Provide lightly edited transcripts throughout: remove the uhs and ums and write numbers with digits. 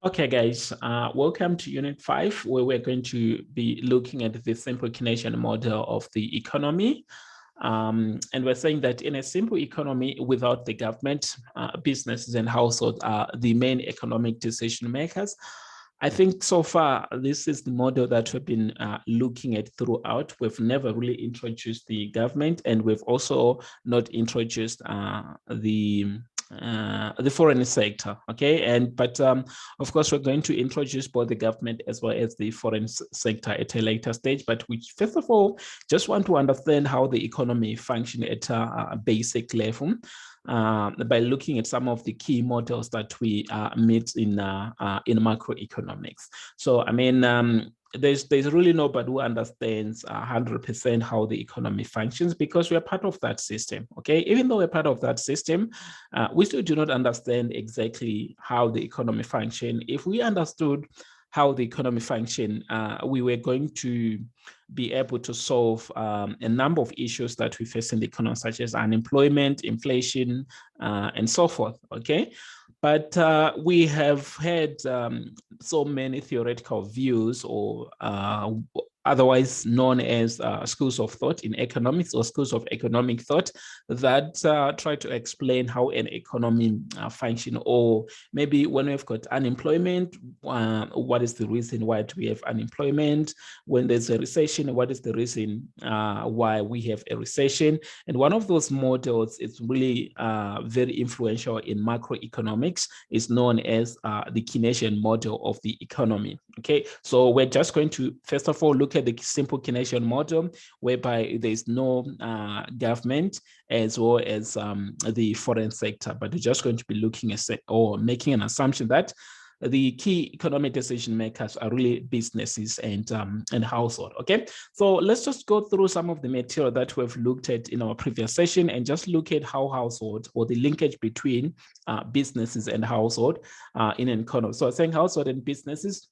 Okay, guys, welcome to Unit 5, where we're going to be looking at the simple Keynesian model of the economy. And we're saying that in a simple economy without the government, businesses and households are the main economic decision makers. I think so far, this is the model that we've been looking at throughout. We've never really introduced the government, and we've also not introduced the foreign sector. Okay, but of course we're going to introduce both the government as well as the foreign sector at a later stage, but we first of all just want to understand how the economy functions at a basic level by looking at some of the key models that we meet in macroeconomics. So I mean, there's really nobody who understands 100% how the economy functions, because we are part of that system. Okay, even though we're part of that system, we still do not understand exactly how the economy functions. If we understood how the economy function, we were going to be able to solve a number of issues that we face in the economy, such as unemployment, inflation, and so forth. Okay, but we have had so many theoretical views, or otherwise known as schools of thought in economics, or schools of economic thought, that try to explain how an economy functions. Or maybe when we've got unemployment, what is the reason why do we have unemployment? When there's a recession, what is the reason why we have a recession? And one of those models is really very influential in macroeconomics, is known as the Keynesian model of the economy. Okay, so we're just going to first of all look at the simple Keynesian model, whereby there's no government as well as the foreign sector, but we're just going to be looking at or making an assumption that the key economic decision makers are really businesses and household. Okay, so let's just go through some of the material that we've looked at in our previous session and just look at how household, or the linkage between businesses and household in an economy. So saying household and businesses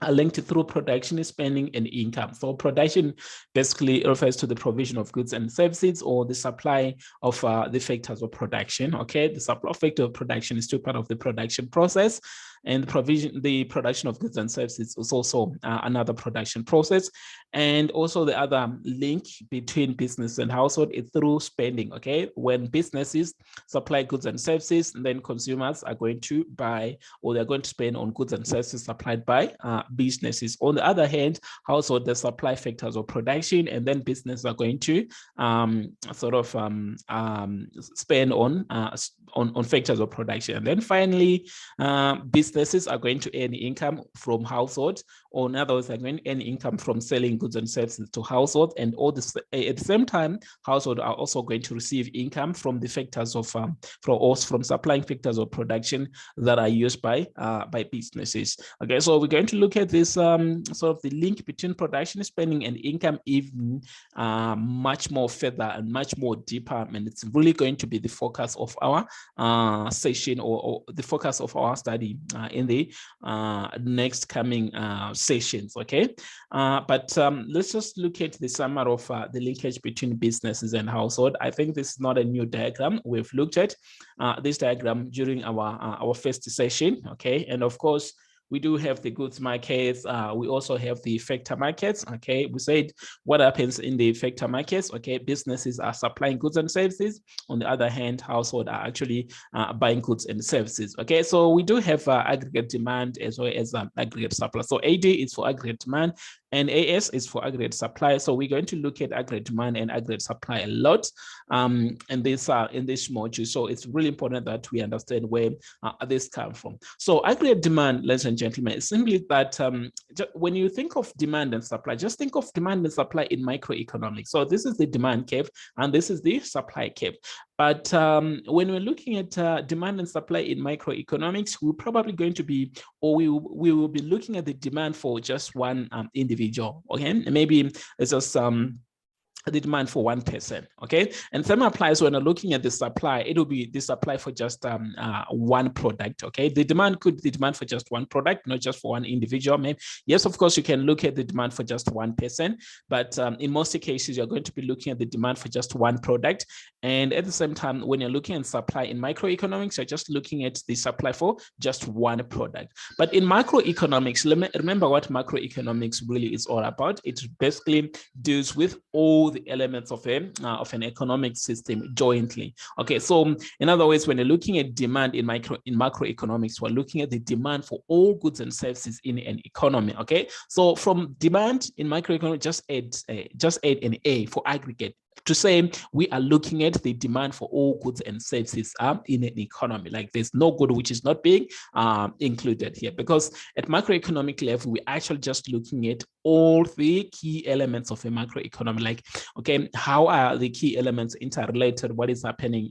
are linked through production, spending, and income. So production basically refers to the provision of goods and services, or the supply of the factors of production. Okay, the supply factor of production is still part of the production process, and the production of goods and services is also another production process. And also the other link between business and household is through spending. Okay, when businesses supply goods and services, then consumers are going to buy, or they're going to spend on goods and services supplied by businesses. On the other hand, household, the supply factors of production, and then businesses are going to spend on factors of production. And then finally, businesses are going to earn income from households, or in other words, are going to earn income from selling goods and services to households. And all this at the same time, households are also going to receive income from the factors of from supplying factors of production that are used by businesses. Okay, so we're going to look at this sort of the link between production, spending, and income even much more further and much more deeper, and it's really going to be the focus of our session, or the focus of our study in the next coming sessions. Okay, but let's just look at the summary of the linkage between businesses and household. I think this is not a new diagram. We've looked at this diagram during our first session. Okay, and of course, we do have the goods markets. We also have the factor markets. Okay, we said what happens in the factor markets. Okay, businesses are supplying goods and services. On the other hand, households are actually buying goods and services. Okay, so we do have aggregate demand as well as aggregate supply. So AD is for aggregate demand, and AS is for aggregate supply. So we're going to look at aggregate demand and aggregate supply a lot in this module. So it's really important that we understand where this comes from. So aggregate demand, ladies and gentlemen, is simply that when you think of demand and supply, just think of demand and supply in microeconomics. So this is the demand curve, and this is the supply curve. But when we're looking at demand and supply in microeconomics, we're probably going to be, or we will be looking at the demand for just one individual. Okay, maybe it's just the demand for one person, okay? And same applies when you're looking at the supply. It will be the supply for just one product, okay? The demand could be the demand for just one product, not just for one individual. Maybe, yes, of course, you can look at the demand for just one person, but in most cases, you're going to be looking at the demand for just one product. And at the same time, when you're looking at supply in microeconomics, you're just looking at the supply for just one product. But in macroeconomics, remember what macroeconomics really is all about. It basically deals with all the elements of an economic system jointly. Okay, so in other words, when you're looking at demand in macroeconomics, we're looking at the demand for all goods and services in an economy. Okay, so from demand in macroeconomics, just add an A for aggregate to say we are looking at the demand for all goods and services in an economy. Like there's no good which is not being included here, because at macroeconomic level, we're actually just looking at all the key elements of a macroeconomy. Like, okay, how are the key elements interrelated? What is happening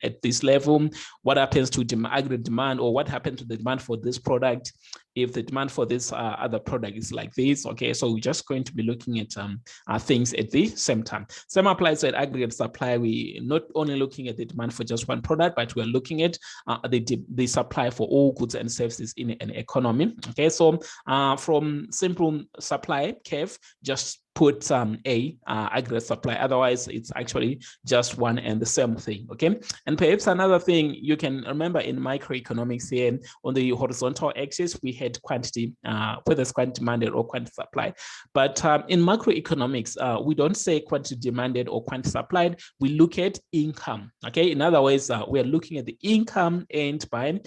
at this level? What happens to aggregate demand, or what happened to the demand for this product if the demand for this other product is like this? Okay, so we're just going to be looking at things at the same time. Same applies to aggregate supply. We're not only looking at the demand for just one product, but we're looking at the supply for all goods and services in an economy. Okay, so from simple supply curve, just put aggregate supply. Otherwise, it's actually just one and the same thing. Okay, and perhaps another thing you can remember in microeconomics here, on the horizontal axis, we had quantity, whether it's quantity demanded or quantity supplied. But in macroeconomics, we don't say quantity demanded or quantity supplied. We look at income. Okay, in other words, we're looking at the income earned by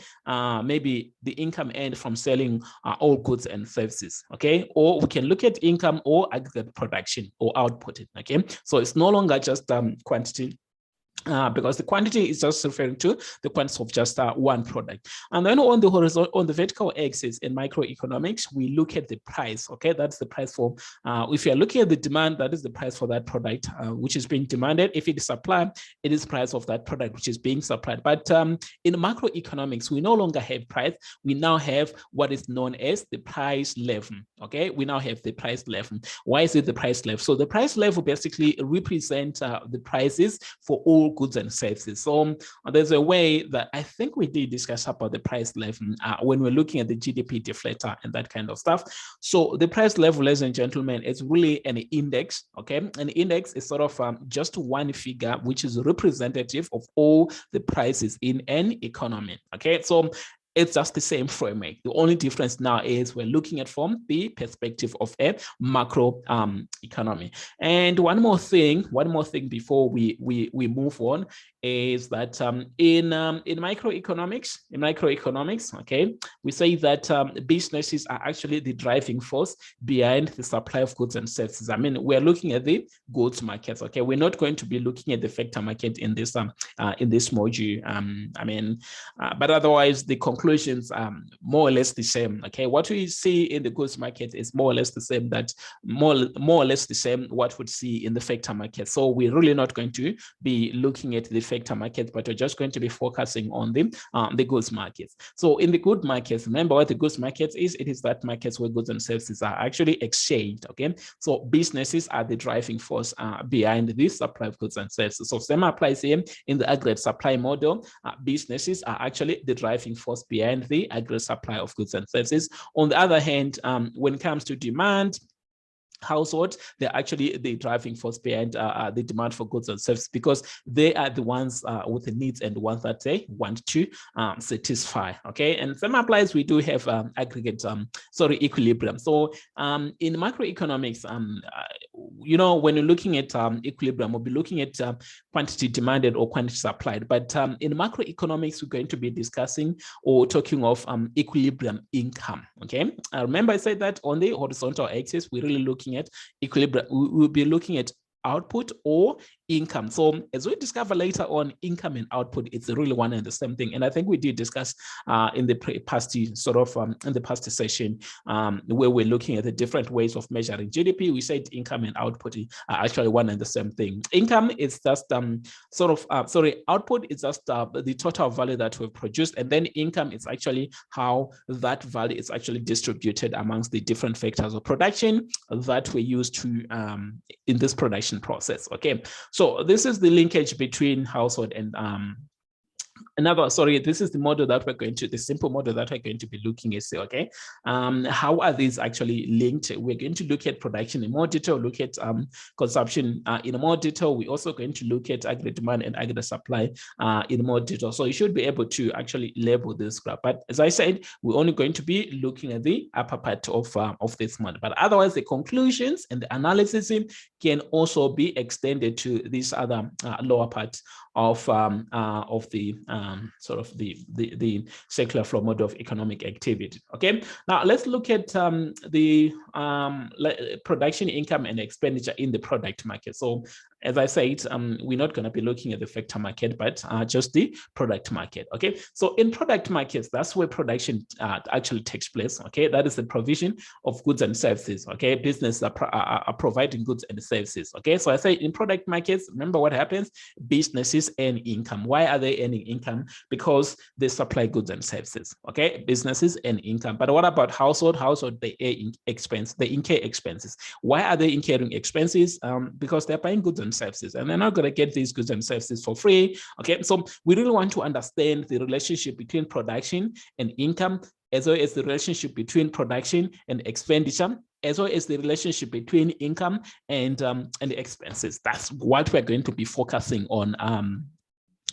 maybe the income earned from selling all goods and services. Okay, or we can look at income or aggregate production or output. Okay, so it's no longer just quantity, because the quantity is just referring to the quantity of just one product. And then on the horizontal, on the vertical axis in microeconomics, we look at the price. Okay, that's the price for, if you're looking at the demand, that is the price for that product which is being demanded. If it is supply, it is price of that product which is being supplied. But in macroeconomics, we no longer have price. We now have what is known as the price level. Okay, we now have the price level. Why is it the price level? So the price level basically represents the prices for all goods and services. So there's a way that I think we did discuss about the price level when we're looking at the GDP deflator and that kind of stuff. So the price level, ladies and gentlemen, is really an index. Okay, an index is sort of just one figure which is representative of all the prices in an economy. Okay, so it's just the same framework. The only difference now is we're looking at from the perspective of a macro economy. And one more thing before we move on is that in microeconomics, okay, we say that businesses are actually the driving force behind the supply of goods and services. I mean, we're looking at the goods markets. Okay, we're not going to be looking at the factor market in this module. But otherwise, the conclusions are more or less the same. Okay, what we see in the goods market is more or less the same. That more or less the same what we'd see in the factor market. So we're really not going to be looking at the factor market, but we're just going to be focusing on the goods markets. So in the good markets, remember what the goods market is. It is that markets where goods and services are actually exchanged. Okay, so businesses are the driving force behind the supply of goods and services. So same applies here in the aggregate supply model. Businesses are actually the driving force behind the aggregate supply of goods and services. On the other hand, when it comes to demand, households, they're actually the driving force behind the demand for goods and services, because they are the ones with the needs and the ones that they want to satisfy. Okay, and same applies. We do have aggregate equilibrium. So in macroeconomics, when you're looking at equilibrium, we'll be looking at quantity demanded or quantity supplied. But in macroeconomics, we're going to be discussing or talking of equilibrium income. Okay, remember I said that on the horizontal axis, we're really looking at equilibrium. We will be looking at output or income. So as we discover later on, income and output, it's really one and the same thing. And I think we did discuss in the past sort of in the past session where we're looking at the different ways of measuring GDP. We said income and output are actually one and the same thing. Income is just output is just the total value that we've produced, and then income is actually how that value is actually distributed amongst the different factors of production that we use to in this production process. Okay, so this is the linkage between household and this is the model that we're going to, the simple model that we're going to be looking at. Okay, how are these actually linked? We're going to look at production in more detail, look at consumption in more detail. We're also going to look at aggregate demand and aggregate supply in more detail. So you should be able to actually label this graph. But as I said, we're only going to be looking at the upper part of this model. But otherwise, the conclusions and the analysis can also be extended to this other lower part of the sort of the circular flow model of economic activity. Okay, now let's look at the production, income, and expenditure in the product market. So as I said, we're not going to be looking at the factor market, but just the product market. Okay, so in product markets, that's where production actually takes place. Okay, that is the provision of goods and services. Okay, businesses are providing goods and services. Okay, so I say in product markets, remember what happens? Businesses earn income. Why are they earning income? Because they supply goods and services. Okay, businesses earn income. But what about household? Household, they incur expenses. Why are they incurring expenses? Because they're buying goods and services, and they're not going to get these goods and services for free. Okay, so we really want to understand the relationship between production and income, as well as the relationship between production and expenditure, as well as the relationship between income and the expenses. That's what we're going to be focusing on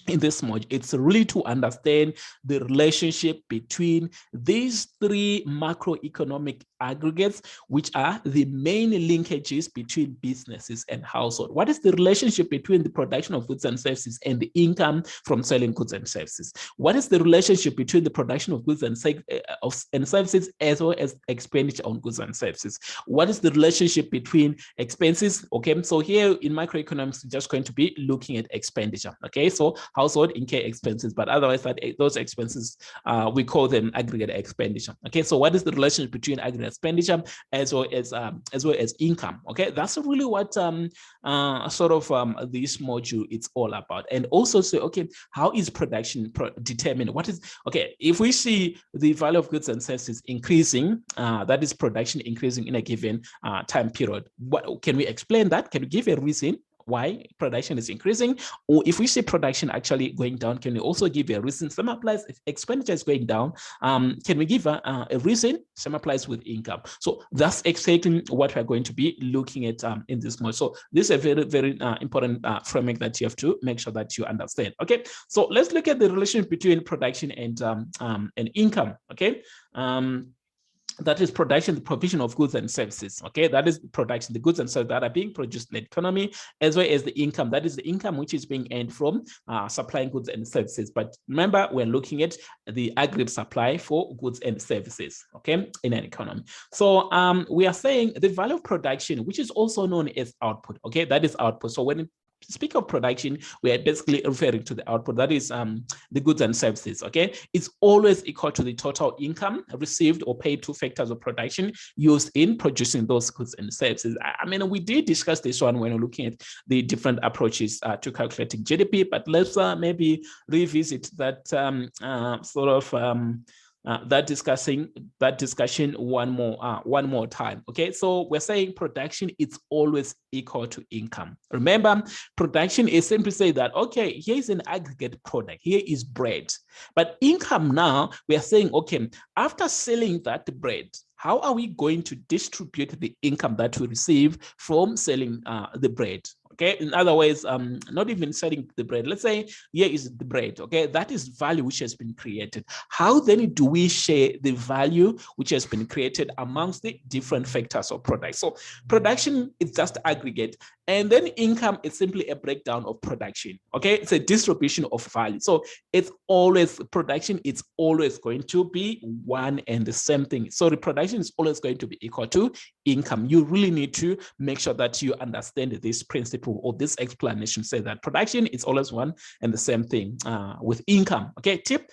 in this module. It's really to understand the relationship between these three macroeconomic aggregates, which are the main linkages between businesses and household. What is the relationship between the production of goods and services and the income from selling goods and services? What is the relationship between the production of goods and services as well as expenditure on goods and services? What is the relationship between expenses? Okay, so here in macroeconomics, we're just going to be looking at expenditure. Okay, so household incur expenses, but otherwise those expenses, we call them aggregate expenditure. Okay, so what is the relationship between aggregate expenditure as well as income? Okay, that's really what this module it's all about. And also say, okay, how is production determined? What is, okay, if we see the value of goods and services increasing, that is production increasing in a given time period. What can we explain that? Can we give a reason why production is increasing? Or if we see production actually going down, can we also give a reason? Same applies if expenditure is going down. Can we give a reason? Same applies with income. So that's exactly what we're going to be looking at in this module. So this is a very, very important framework that you have to make sure that you understand. Okay, so let's look at the relationship between production and income. Okay. That is production, the provision of goods and services. Okay, that is production, the goods and services that are being produced in the economy, as well as the income. That is the income which is being earned from supplying goods and services. But remember, we're looking at the aggregate supply for goods and services. Okay, in an economy. So we are saying the value of production, which is also known as output. Okay, that is output. So when speak of production, we are basically referring to the output, that is the goods and services. Okay, it's always equal to the total income received or paid to factors of production used in producing those goods and services. I mean, we did discuss this one when we're looking at the different approaches to calculating GDP, but let's maybe revisit that that discussion one more time. Okay, so we're saying production is always equal to income. Remember, production is simply say that, okay, here's an aggregate product, here is bread. But income now, we are saying, okay, after selling that bread, how are we going to distribute the income that we receive from selling the bread? Okay, in other words, not even selling the bread. Let's say here is the bread. Okay, that is value which has been created. How then do we share the value which has been created amongst the different factors of product? So production is just aggregate, and then income is simply a breakdown of production. Okay, it's a distribution of value. So it's always production. It's always going to be one and the same thing. So the production is always going to be equal to income. You really need to make sure that you understand this principle or this explanation. Say that production is always one and the same thing with income. Okay, tip.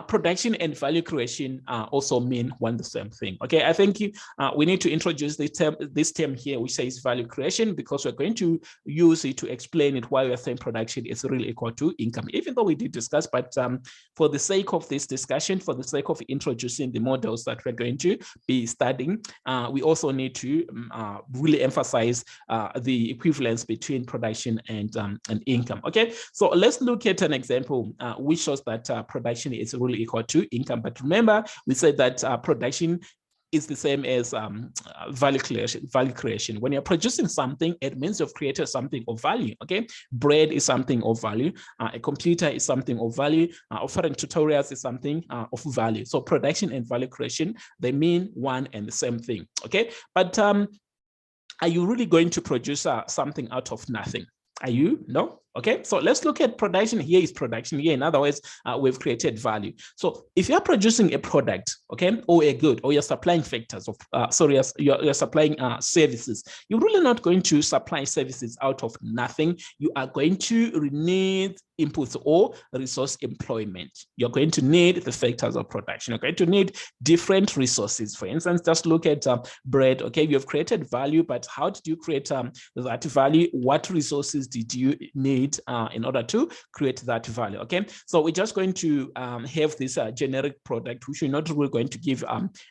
Production and value creation also mean one the same thing. Okay, I think we need to introduce this term here, which says value creation, because we're going to use it to explain it why we're saying production is really equal to income, even though we did discuss, but for the sake of this discussion, for the sake of introducing the models that we're going to be studying, we also need to really emphasize the equivalence between production and income. Okay, so let's look at an example which shows that production is really equal to income. But remember, we said that production is the same as value creation. When you're producing something, it means you've created something of value. Okay, bread is something of value. A computer is something of value. Offering tutorials is something of value. So production and value creation, they mean one and the same thing. Okay, but are you really going to produce something out of nothing? Are you? No? Okay, so let's look at production. Here is production. Here, in other words, we've created value. So if you're producing a product, okay, or a good, or you're supplying factors of, you're supplying services, you're really not going to supply services out of nothing. You are going to need inputs or resource employment. You're going to need the factors of production. You're going to need different resources. For instance, just look at bread. Okay, you've created value, but how did you create that value? What resources did you need in order to create that value? Okay, so we're just going to have this generic product, which we're not really going to give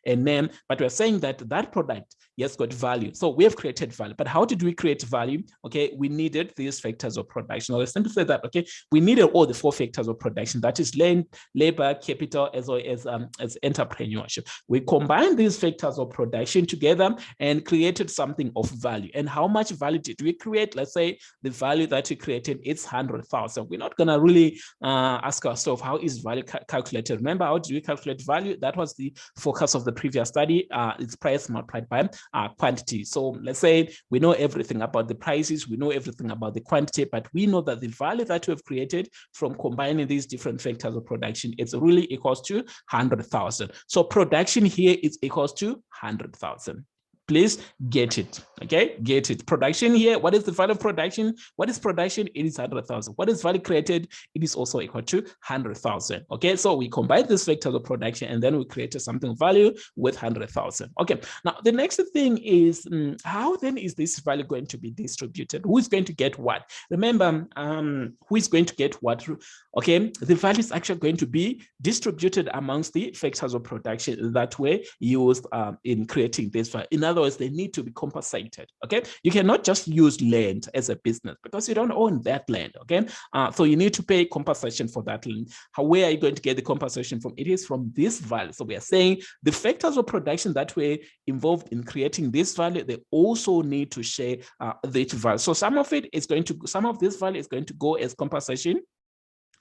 a name, but we're saying that that product, yes, got value. So we have created value, but how did we create value? Okay, we needed these factors of production. Now let's simply say that, okay, we needed all the four factors of production, that is land, labor, capital, as well as entrepreneurship. We combined these factors of production together and created something of value. And how much value did we create? Let's say the value that we created is 100,000. We're not going to really ask ourselves, how is value calculated? Remember, how do we calculate value? That was the focus of the previous study. It's price multiplied by quantity. So let's say we know everything about the prices, we know everything about the quantity, but we know that the value that we've created from combining these different factors of production, it's really equals to 100,000. So production here is equals to 100,000. Please get it. Okay, get it. Production here, what is the value of production? What is production? It is 100,000. What is value created? It is also equal to 100,000. Okay, so we combine these factors of production and then we created something of value with 100,000. Okay, now the next thing is how then is this value going to be distributed? Who is going to get what? Remember, who is going to get what? Okay, the value is actually going to be distributed amongst the factors of production that were used in creating this value. In other words, they need to be compensated. Okay, you cannot just use land as a business because you don't own that land. Okay, so you need to pay compensation for that land. Where are you going to get the compensation from? It is from this value. So we are saying the factors of production that were involved in creating this value, they also need to share this value. So some of it is going to, some of this value is going to go as compensation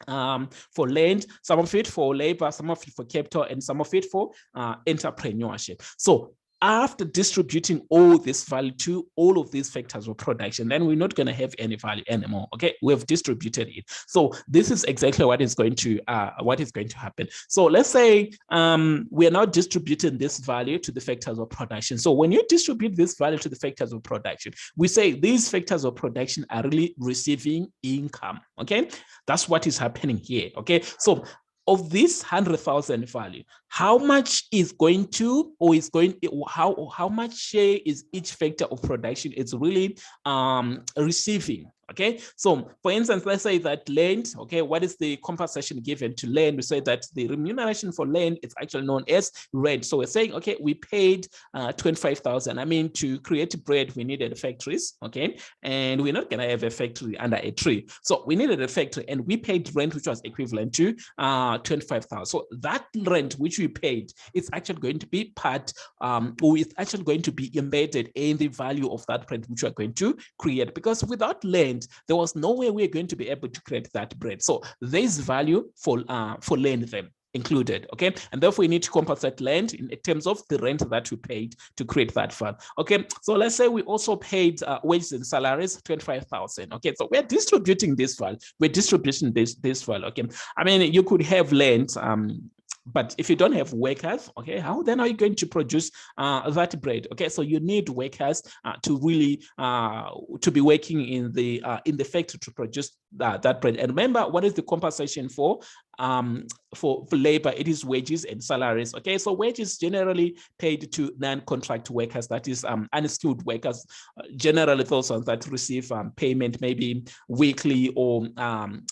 for land, some of it for labor, some of it for capital, and some of it for entrepreneurship. So after distributing all this value to all of these factors of production, then we're not going to have any value anymore. Okay, we've distributed it. So this is exactly what is going to happen. So let's say we are now distributing this value to the factors of production. So when you distribute this value to the factors of production, we say these factors of production are really receiving income. Okay, that's what is happening here. Okay, so of this 100,000 value, how much is going to, or is going, how much share is each factor of production is really receiving? Okay, so for instance, let's say that land, okay, what is the compensation given to land? We say that the remuneration for land is actually known as rent. So we're saying, okay, we paid 25,000. I mean, to create bread, we needed factories, okay, and we're not going to have a factory under a tree. So we needed a factory and we paid rent, which was equivalent to 25,000. So that rent which we paid is actually going to be part, or it's actually going to be embedded in the value of that bread which we're going to create, because without land, there was no way we're going to be able to create that bread. So there's value for land then included, okay, and therefore we need to compensate land in terms of the rent that we paid to create that fund. Okay, so let's say we also paid wages and salaries 25,000. Okay, so we're distributing this value. We're distributing this value. Okay, I mean, you could have land But if you don't have workers, okay, how then are you going to produce that bread? Okay, so you need workers to really to be working in the factory to produce that bread. And remember, what is the compensation for labor? It is wages and salaries. Okay, so wages generally paid to non-contract workers, that is unskilled workers, generally those ones that receive payment maybe weekly or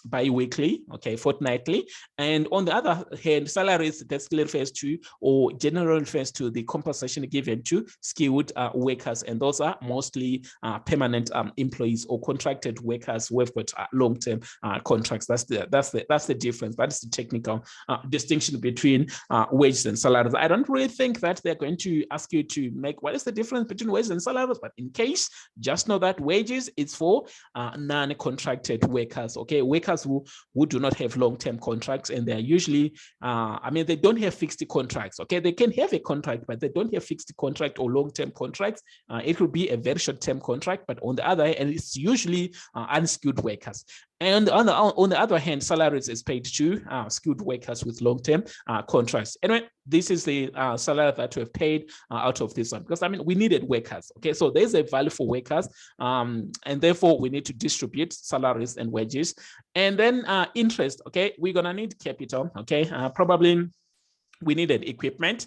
bi-weekly, okay, fortnightly. And on the other hand, salaries basically refers to, or generally refers to, the compensation given to skilled workers, and those are mostly permanent employees or contracted workers who have got long-term contracts. That's the difference. That's the technical distinction between wages and salaries. I don't really think that they're going to ask you to make what is the difference between wages and salaries, but in case, just know that wages is for non-contracted workers, okay, workers who do not have long-term contracts, and they're usually they don't have fixed contracts. Okay, they can have a contract, but they don't have fixed contract or long-term contracts. It could be a very short-term contract, but on the other hand, it's usually unskilled workers. And on the other hand, salaries is paid to skilled workers with long-term contracts. Anyway, this is the salary that we've paid out of this one, because we needed workers. Okay, so there's a value for workers, and therefore we need to distribute salaries and wages. And then interest. Okay, we're gonna need capital. Okay, probably we needed equipment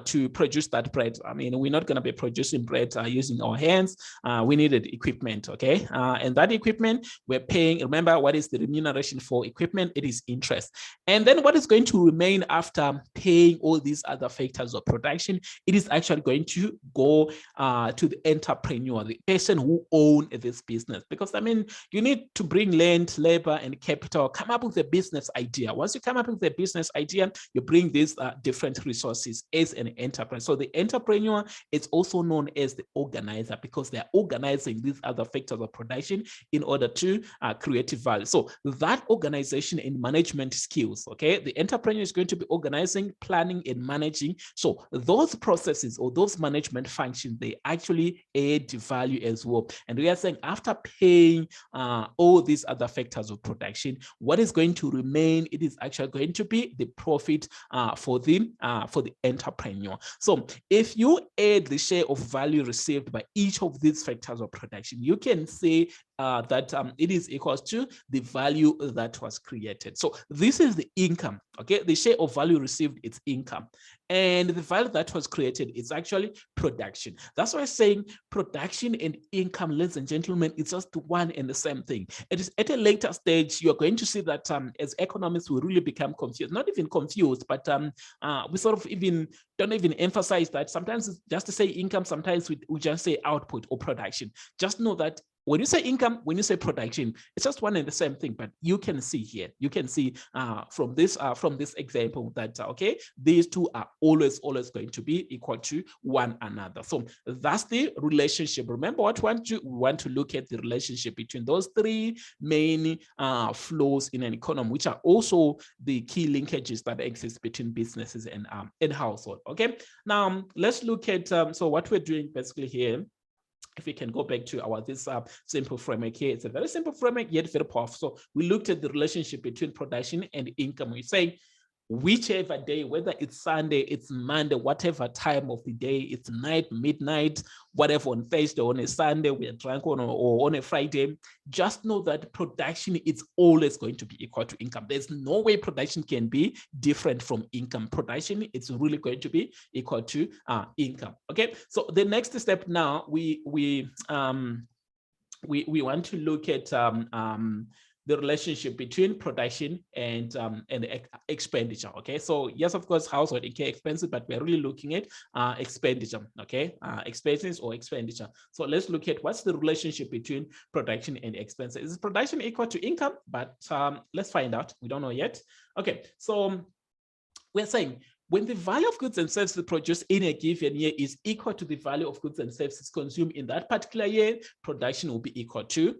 to produce that bread. We're not going to be producing bread using our hands. We needed equipment, okay? And that equipment we're paying. Remember, what is the remuneration for equipment? It is interest. And then what is going to remain after paying all these other factors of production? It is actually going to go to the entrepreneur, the person who owns this business. Because you need to bring land, labor, and capital, come up with a business idea. Once you come up with a business idea, you bring this different resources as an enterprise. So the entrepreneur is also known as the organizer, because they're organizing these other factors of production in order to create value. So that organization and management skills, okay, the entrepreneur is going to be organizing, planning, and managing. So those processes or those management functions, they actually add value as well. And we are saying, after paying all these other factors of production, what is going to remain? It is actually going to be the profit for the entrepreneur. So if you add the share of value received by each of these factors of production, you can say that it is equal to the value that was created. So this is the income, okay? The share of value received is income. And the value that was created is actually production. That's why I'm saying production and income, ladies and gentlemen, it's just one and the same thing. It is at a later stage, you're going to see that as economists, we really become confused. Not even confused, but we sort of don't even emphasize that. Sometimes it's just to say income, sometimes we just say output or production. Just know that when you say income, when you say production, it's just one and the same thing. But you can see here, you can see from this example that okay, these two are always going to be equal to one another. So that's the relationship. Remember what we want to look at the relationship between those three main flows in an economy, which are also the key linkages that exist between businesses and household. Okay, now let's look at so what we're doing basically here. If we can go back to this simple framework here, it's a very simple framework, yet very powerful. So we looked at the relationship between production and income. We say whichever day, whether it's Sunday, it's Monday, whatever time of the day, it's night, midnight, whatever, on Thursday, on a Sunday, we're drunk on, or on a Friday, just know that production is always going to be equal to income. There's no way production can be different from income. Production is really going to be equal to income. Okay, so the next step now, we want to look at the relationship between production and expenditure. Okay, so yes, of course, household income expenses, but we're really looking at expenditure. Okay, expenses or expenditure. So let's look at what's the relationship between production and expenses. Is production equal to income? But let's find out. We don't know yet. Okay, so we're saying when the value of goods and services produced in a given year is equal to the value of goods and services consumed in that particular year, production will be equal to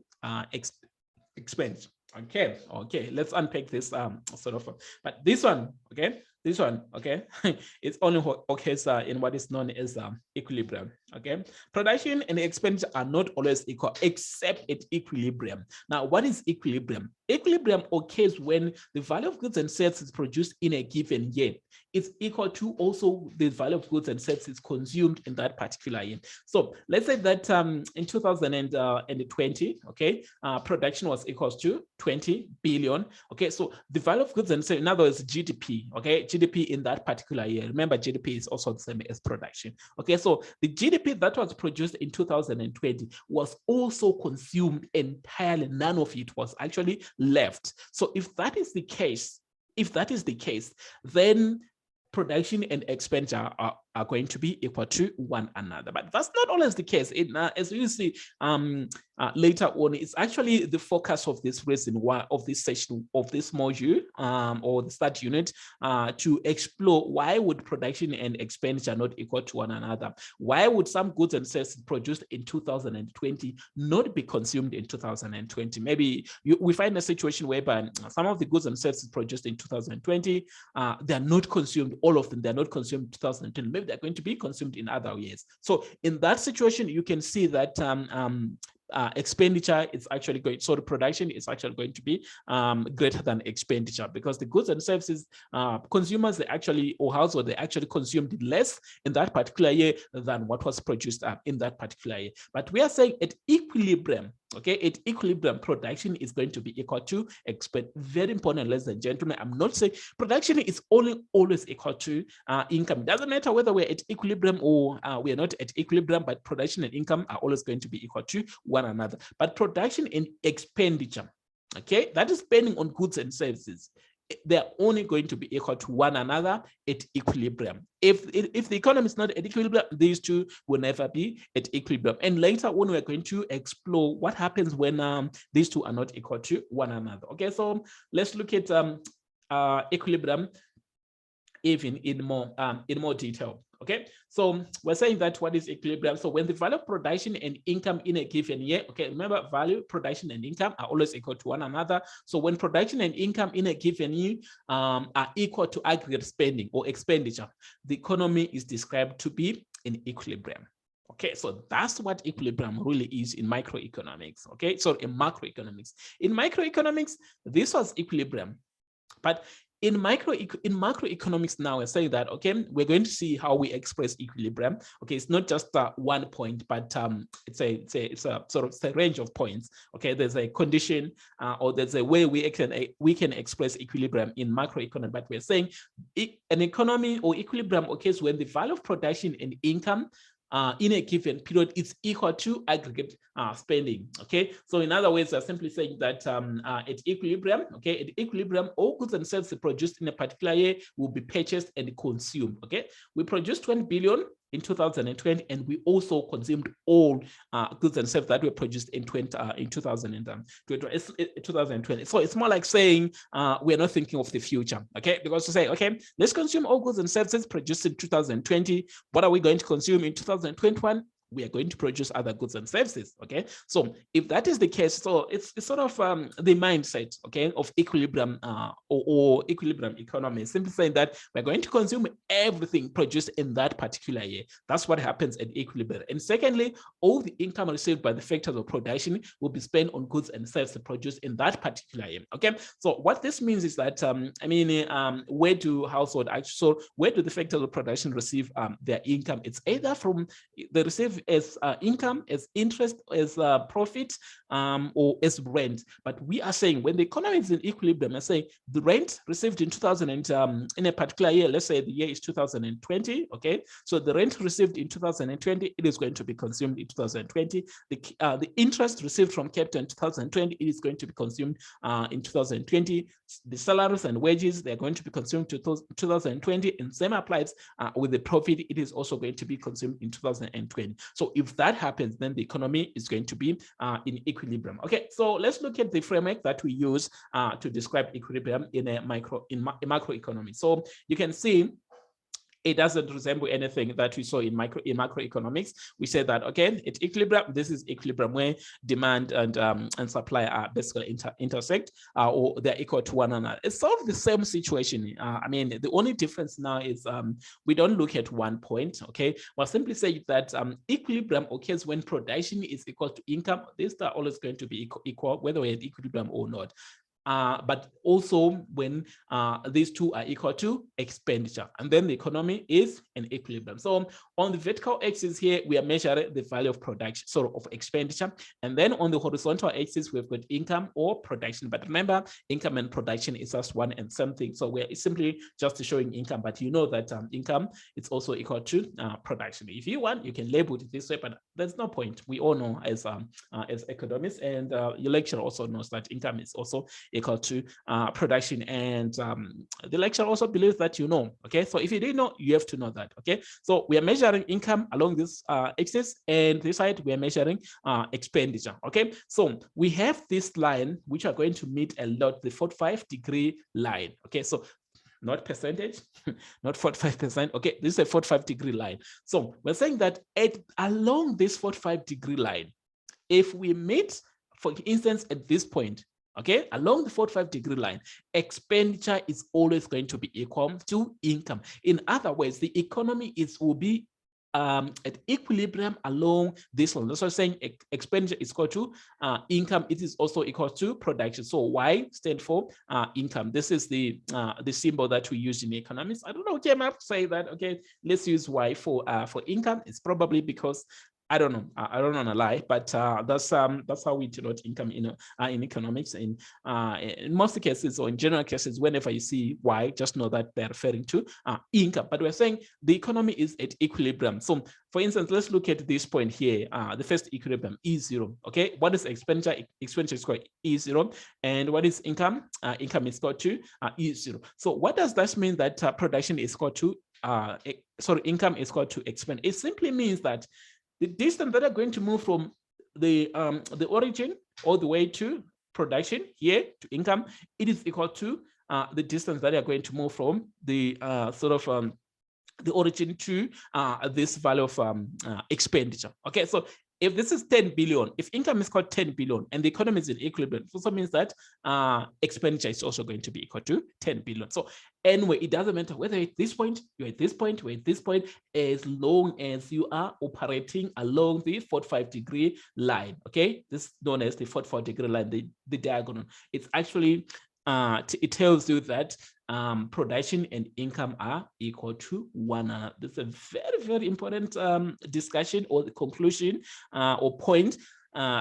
expense. Okay, let's unpack this sort of, but this one, okay, it's only occurs in what is known as equilibrium. Okay, production and expenditure are not always equal except at equilibrium. Now, what is equilibrium? Equilibrium occurs when the value of goods and services produced in a given year is equal to also the value of goods and services consumed in that particular year. So let's say that in 2020, okay, production was equals to 20 billion. Okay, so the value of goods and services, in other words, GDP, okay, GDP in that particular year. Remember, GDP is also the same as production. Okay, so the GDP that was produced in 2020 was also consumed entirely. None of it was actually left. So if that is the case, then production and expenditure are going to be equal to one another. But that's not always the case. As you see later on, it's actually the focus of this reason why of this session of this module or the start unit to explore why would production and expenditure not equal to one another? Why would some goods and services produced in 2020 not be consumed in 2020? Maybe we find a situation whereby some of the goods and services produced in 2020 they are not consumed, all of them, they're not consumed in 2020. Maybe they're going to be consumed in other years. So in that situation, you can see that expenditure is actually going, so the production is actually going to be greater than expenditure, because the goods and services consumers, they actually, or household, they actually consumed less in that particular year than what was produced in that particular year. But we are saying at equilibrium, okay, at equilibrium, production is going to be equal to expense. Very important, ladies and gentlemen. I'm not saying production is always equal to income. It doesn't matter whether we're at equilibrium or we are not at equilibrium, but production and income are always going to be equal to one another. But production and expenditure, okay, that is spending on goods and services, they're only going to be equal to one another at equilibrium. If the economy is not at equilibrium, these two will never be at equilibrium. And later on, we're going to explore what happens when these two are not equal to one another. Okay, so let's look at equilibrium even in more detail. Okay, so we're saying that what is equilibrium? So when the value of production and income in a given year, okay, remember, value, production, and income are always equal to one another. So when production and income in a given year are equal to aggregate spending or expenditure, the economy is described to be in equilibrium. Okay, so that's what equilibrium really is in microeconomics. Okay, so in macroeconomics. In microeconomics, this was equilibrium. But in macroeconomics now, we're saying that, okay, we're going to see how we express equilibrium. Okay, it's not just one point, but it's a sort of a range of points. Okay, there's a condition or there's a way we can express equilibrium in macroeconomy. But we're saying an economy or equilibrium occurs when the value of production and income in a given period is equal to aggregate spending. Okay, so in other words, I'm simply saying that at equilibrium, okay, at equilibrium, all goods and services produced in a particular year will be purchased and consumed. Okay, we produced 20 billion in 2020, and we also consumed all goods and services that were produced in 2020. So it's more like saying we're not thinking of the future, okay? Because to say, okay, let's consume all goods and services produced in 2020. What are we going to consume in 2021? We are going to produce other goods and services. Okay, so if that is the case, so it's sort of the mindset, okay, of equilibrium or equilibrium economy, simply saying that we're going to consume everything produced in that particular year. That's what happens at equilibrium. And secondly, all the income received by the factors of production will be spent on goods and services produced in that particular year. Okay, so what this means is that where do household actually, so where do the factors of production receive their income? It's either from they receive as income, as interest, as profit, or as rent. But we are saying when the economy is in equilibrium, I say the rent received in 2000 in a particular year, let's say the year is 2020. Okay, so the rent received in 2020, it is going to be consumed in 2020. The interest received from capital in 2020, it is going to be consumed in 2020. The salaries and wages, they're going to be consumed to 2020, and same applies with the profit, it is also going to be consumed in 2020. So if that happens, then the economy is going to be in equilibrium. Okay, so let's look at the framework that we use to describe equilibrium in a macroeconomy. So you can see it doesn't resemble anything that we saw in macroeconomics. We said that, okay, at equilibrium, this is equilibrium where demand and supply are basically intersect, or they're equal to one another. It's sort of the same situation. I mean, the only difference now is we don't look at one point, okay? We'll simply say that equilibrium occurs when production is equal to income. These are always going to be equal, whether we're at equilibrium or not. But also when these two are equal to expenditure, and then the economy is in equilibrium. So on the vertical axis here, we are measuring the value of production, sort of expenditure, and then on the horizontal axis, we've got income or production. But remember, income and production is just one and same thing. So we're simply just showing income, but you know that income is also equal to production. If you want, you can label it this way, but there's no point. We all know as economists, and your lecturer also knows that income is also equal to production, and the lecturer also believes that you know. Okay, so if you didn't know, you have to know that. Okay, so we are measuring income along this axis, and this side we are measuring expenditure. Okay, so we have this line which are going to meet a lot, the 45-degree line. Okay, so not percentage, not 45%. Okay, this is a 45-degree line. So we're saying that along this 45-degree line, if we meet, for instance, at this point, okay, along the 45-degree line, expenditure is always going to be equal to income. In other words, the economy will be at equilibrium along this line. That's why I'm saying expenditure is equal to income. It is also equal to production. So Y stands for income. This is the symbol that we use in economics. I don't know, came up to say that. Okay, let's use Y for income. It's probably because I don't know. I don't want to lie, but that's how we denote income in economics. In most cases, or in general cases, whenever you see Y, just know that they're referring to income. But we're saying the economy is at equilibrium. So, for instance, let's look at this point here. The first equilibrium is zero. Okay, what is expenditure? Expenditure is equal to E0, and what is income? Income is equal to E0. So, what does that mean that production is equal to income is equal to expenditure? It simply means that the distance that are going to move from the origin all the way to production here to income, it is equal to the distance that are going to move from the the origin to this value of expenditure. Okay, so if this is 10 billion, if income is called 10 billion and the economy is in equilibrium, it also means that expenditure is also going to be equal to 10 billion. So anyway, it doesn't matter whether at this point, you're at this point, you're at this point, as long as you are operating along the 45-degree line. Okay, this is known as the 45-degree line, the diagonal. It's actually it tells you that production and income are equal to one another. This is a very, very important discussion or the conclusion or point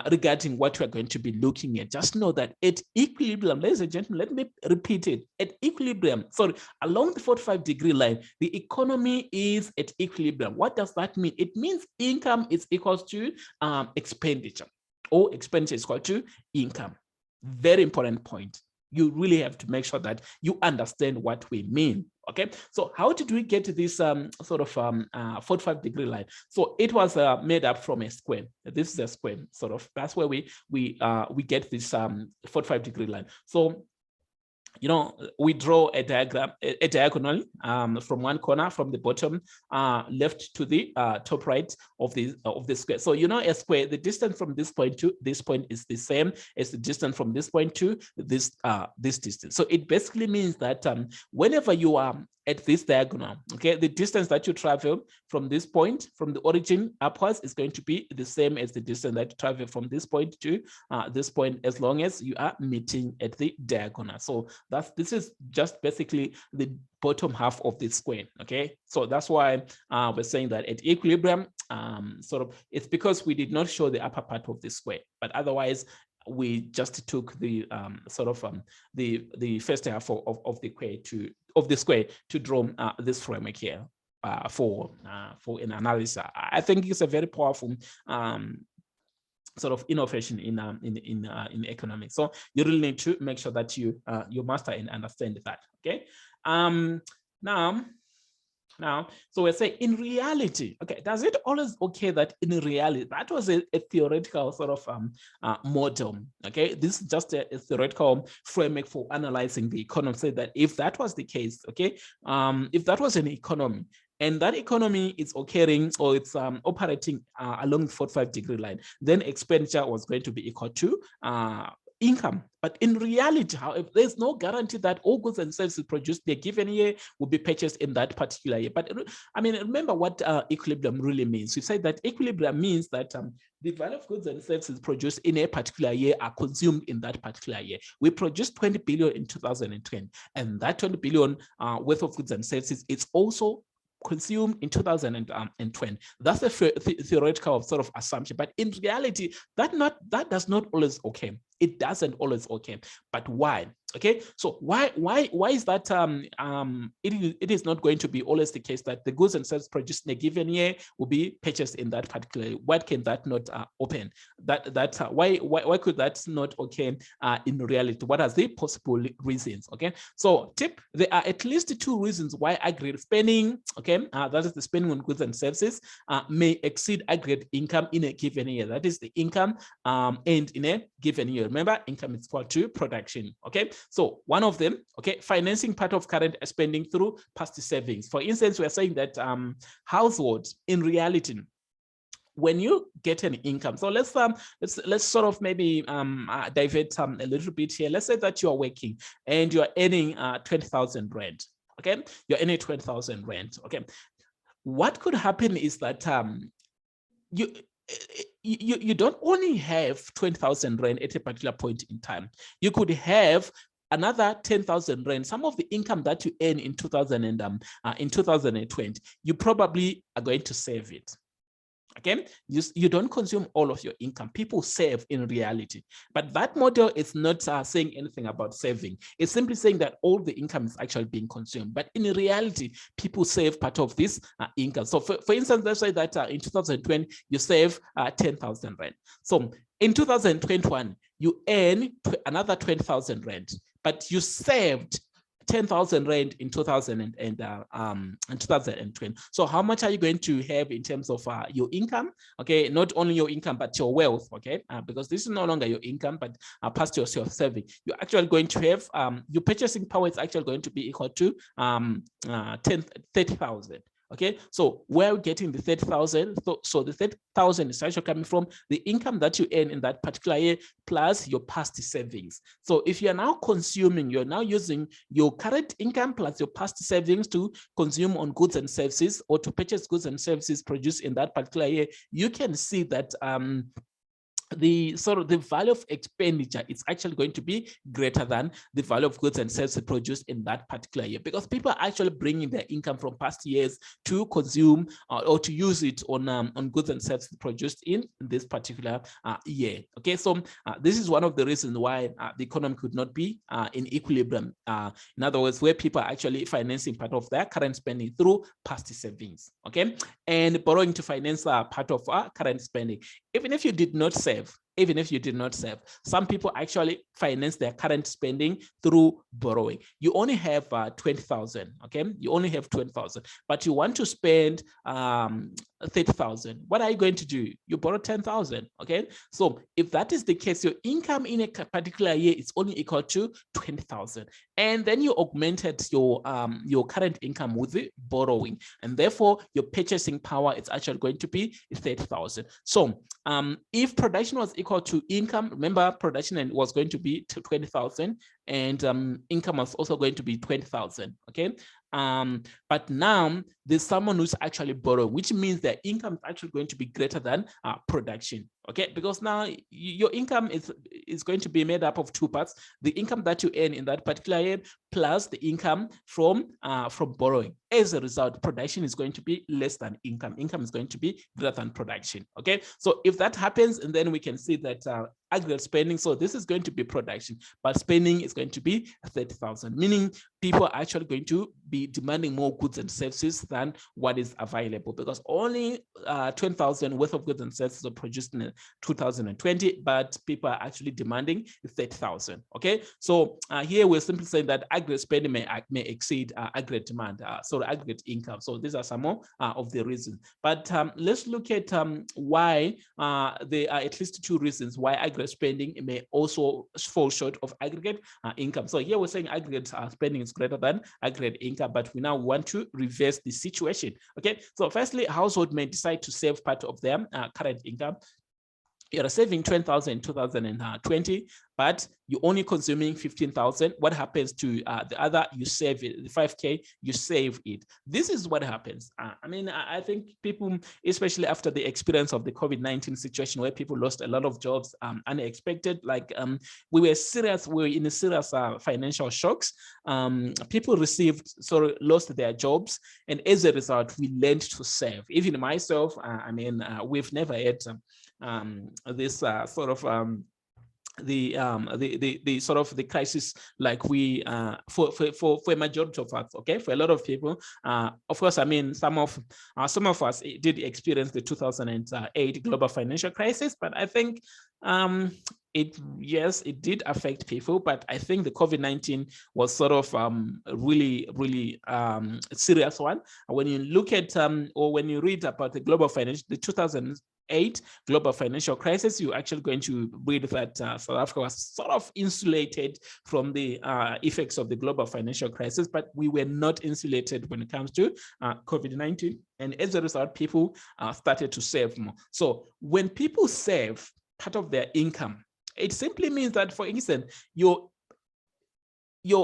regarding what we're going to be looking at. Just know that at equilibrium, ladies and gentlemen, let me repeat it. At equilibrium, sorry, along the 45-degree line, the economy is at equilibrium. What does that mean? It means income is equal to expenditure, or expenditure is equal to income. Very important point. You really have to make sure that you understand what we mean. Okay, so how did we get to this 45-degree line? So it was made up from a square. This is a square, sort of. That's where we get this 45-degree line. So, you know, we draw a diagram, a diagonal from one corner, from the bottom left to the top right of the square. So, you know, a square, the distance from this point to this point is the same as the distance from this point to this distance. So it basically means that whenever you are at this diagonal, okay, the distance that you travel from this point, from the origin upwards, is going to be the same as the distance that you travel from this point to this point, as long as you are meeting at the diagonal. So this is just basically the bottom half of the square. Okay, so that's why we're saying that at equilibrium, it's because we did not show the upper part of the square, but otherwise we just took the the first half of the square to draw this framework here for an analysis. I think it's a very powerful sort of innovation in economics. So you really need to make sure that you master and understand that. Okay. Now, Now, so we're saying in reality, okay, does it always okay that in reality, that was a theoretical sort of model, okay? This is just a theoretical framework for analyzing the economy. Say that if that was the case, okay, if that was an economy, and that economy is occurring or it's operating along the 45-degree line, then expenditure was going to be equal to income. But in reality, however, there's no guarantee that all goods and services produced in a given year will be purchased in that particular year. But I mean, remember what equilibrium really means. We say that equilibrium means that the value of goods and services produced in a particular year are consumed in that particular year. We produced 20 billion in 2020, and that 20 billion worth of goods and services, it's also consumed in 2020. That's a theoretical sort of assumption, but in reality, that does not always okay. It doesn't always okay. But why? Okay, so why is that it is not going to be always the case that the goods and services produced in a given year will be purchased in that particular year? Why can that not open? Why could that not okay in reality? What are the possible reasons? Okay, so there are at least two reasons why aggregate spending, okay, that is the spending on goods and services, may exceed aggregate income in a given year. That is the income and in a given year. Remember, income is equal to production. Okay, so one of them, okay, financing part of current spending through past savings. For instance, we're saying that households in reality, when you get an income, so let's sort of maybe divert a little bit here. Let's say that you are working and you are earning 20,000 rand. Okay, you're earning 20,000 rand. Okay, what could happen is that you don't only have 20,000 rand at a particular point in time. You could have another 10,000 rand. Some of the income that you earn in 2020, you probably are going to save it. Okay, you don't consume all of your income. People save in reality, but that model is not saying anything about saving. It's simply saying that all the income is actually being consumed, but in reality, people save part of this income. So for instance, let's say that in 2020, you save 10,000 rand. So in 2021, you earn another 20,000 rand, but you saved 10,000 rand in 2020. So how much are you going to have in terms of your income? Okay, not only your income, but your wealth, okay? Because this is no longer your income, but past your self-serving. You're actually going to have, your purchasing power is actually going to be equal to 30,000. Okay, so we're getting the 30,000. So the 30,000 is actually coming from the income that you earn in that particular year plus your past savings. So if you're now consuming, you're now using your current income plus your past savings to consume on goods and services or to purchase goods and services produced in that particular year, you can see that the value of expenditure is actually going to be greater than the value of goods and services produced in that particular year, because people are actually bringing their income from past years to consume or to use it on goods and services produced in this particular year. Okay, so this is one of the reasons why the economy could not be in equilibrium. In other words, where people are actually financing part of their current spending through past savings, okay, and borrowing to finance part of current spending. Even if you did not save, some people actually finance their current spending through borrowing. You only have 20,000, okay? You only have 20,000, but you want to spend 30,000. What are you going to do? You borrow 10,000, okay? So if that is the case, your income in a particular year is only equal to 20,000, and then you augmented your current income with the borrowing, and therefore your purchasing power is actually going to be 30,000. So if production was equal to income, remember production was going to be 20,000 and income was also going to be 20,000, okay? But now there's someone who's actually borrowing, which means their income is actually going to be greater than production, okay? Because now your income is going to be made up of two parts: the income that you earn in that particular year plus the income from borrowing. As a result, production is going to be less than income. Income is going to be greater than production, okay? So if that happens, and then we can see that aggregate spending, so this is going to be production, but spending is going to be 30,000, meaning people are actually going to be demanding more goods and services than what is available, because only 20,000 worth of goods and services are produced in 2020, but people are actually demanding 30,000. Okay, so here we're simply saying that aggregate spending may exceed aggregate demand, so aggregate income. So these are some more of the reasons. But let's look at why there are at least two reasons why aggregate spending may also fall short of aggregate income. So here we're saying aggregate spending is greater than aggregate income, but we now want to reverse the situation. Okay, so firstly, household may decide to save part of their current income. You're saving 20,000 in 2020, but you're only consuming 15,000. What happens to the other? You save it, the 5K, you save it. This is what happens. I mean, I think people, especially after the experience of the COVID-19 situation where people lost a lot of jobs unexpected, like we were in a serious financial shocks. People lost their jobs. And as a result, we learned to save. Even myself, we've never had this sort of the sort of the crisis like we for a majority of us. Okay, for a lot of people, of course, I mean, some of us did experience the 2008 global financial crisis, but I think it did affect people, but I think the COVID-19 was sort of really serious one. When you look at or when you read about the 2008 global financial crisis, you're actually going to read that South Africa was sort of insulated from the effects of the global financial crisis, but we were not insulated when it comes to COVID-19. And as a result, people started to save more. So when people save part of their income, it simply means that, for instance, your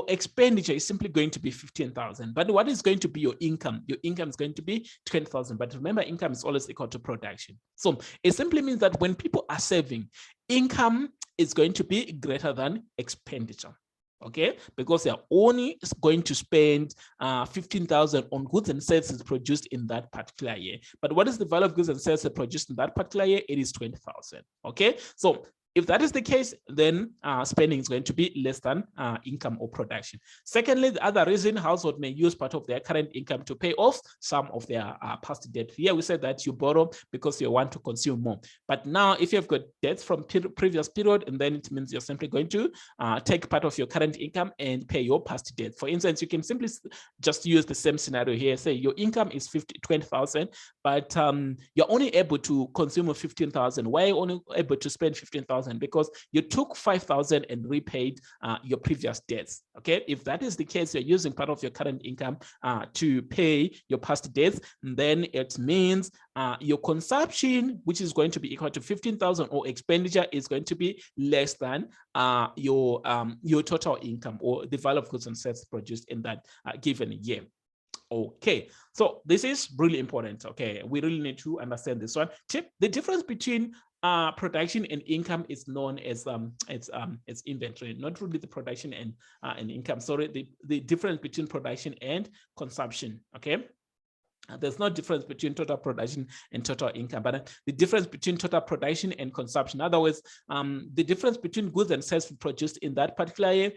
expenditure is simply going to be 15,000, but what is going to be your income? Your income is going to be 20,000. But remember, income is always equal to production. So it simply means that when people are saving, income is going to be greater than expenditure. Okay, because they're only going to spend 15,000 on goods and services produced in that particular year. But what is the value of goods and services produced in that particular year? It is 20,000. Okay, so if that is the case, then spending is going to be less than income or production. Secondly, the other reason, household may use part of their current income to pay off some of their past debt. Here we said that you borrow because you want to consume more. But now if you've got debts from previous period, and then it means you're simply going to take part of your current income and pay your past debt. For instance, you can simply just use the same scenario here. Say your income is 20,000, but you're only able to consume 15,000. Why are you only able to spend 15,000? Because you took 5,000 and repaid your previous debts. Okay, if that is the case, you're using part of your current income to pay your past debts, then it means your consumption, which is going to be equal to 15,000, or expenditure is going to be less than your total income, or the value of goods and services produced in that given year. Okay, so this is really important. Okay, we really need to understand this one. The difference between production and income is known as inventory, not really the production and income. Sorry, the difference between production and consumption. Okay. There's no difference between total production and total income, but the difference between total production and consumption. In other words, the difference between goods and services produced in that particular year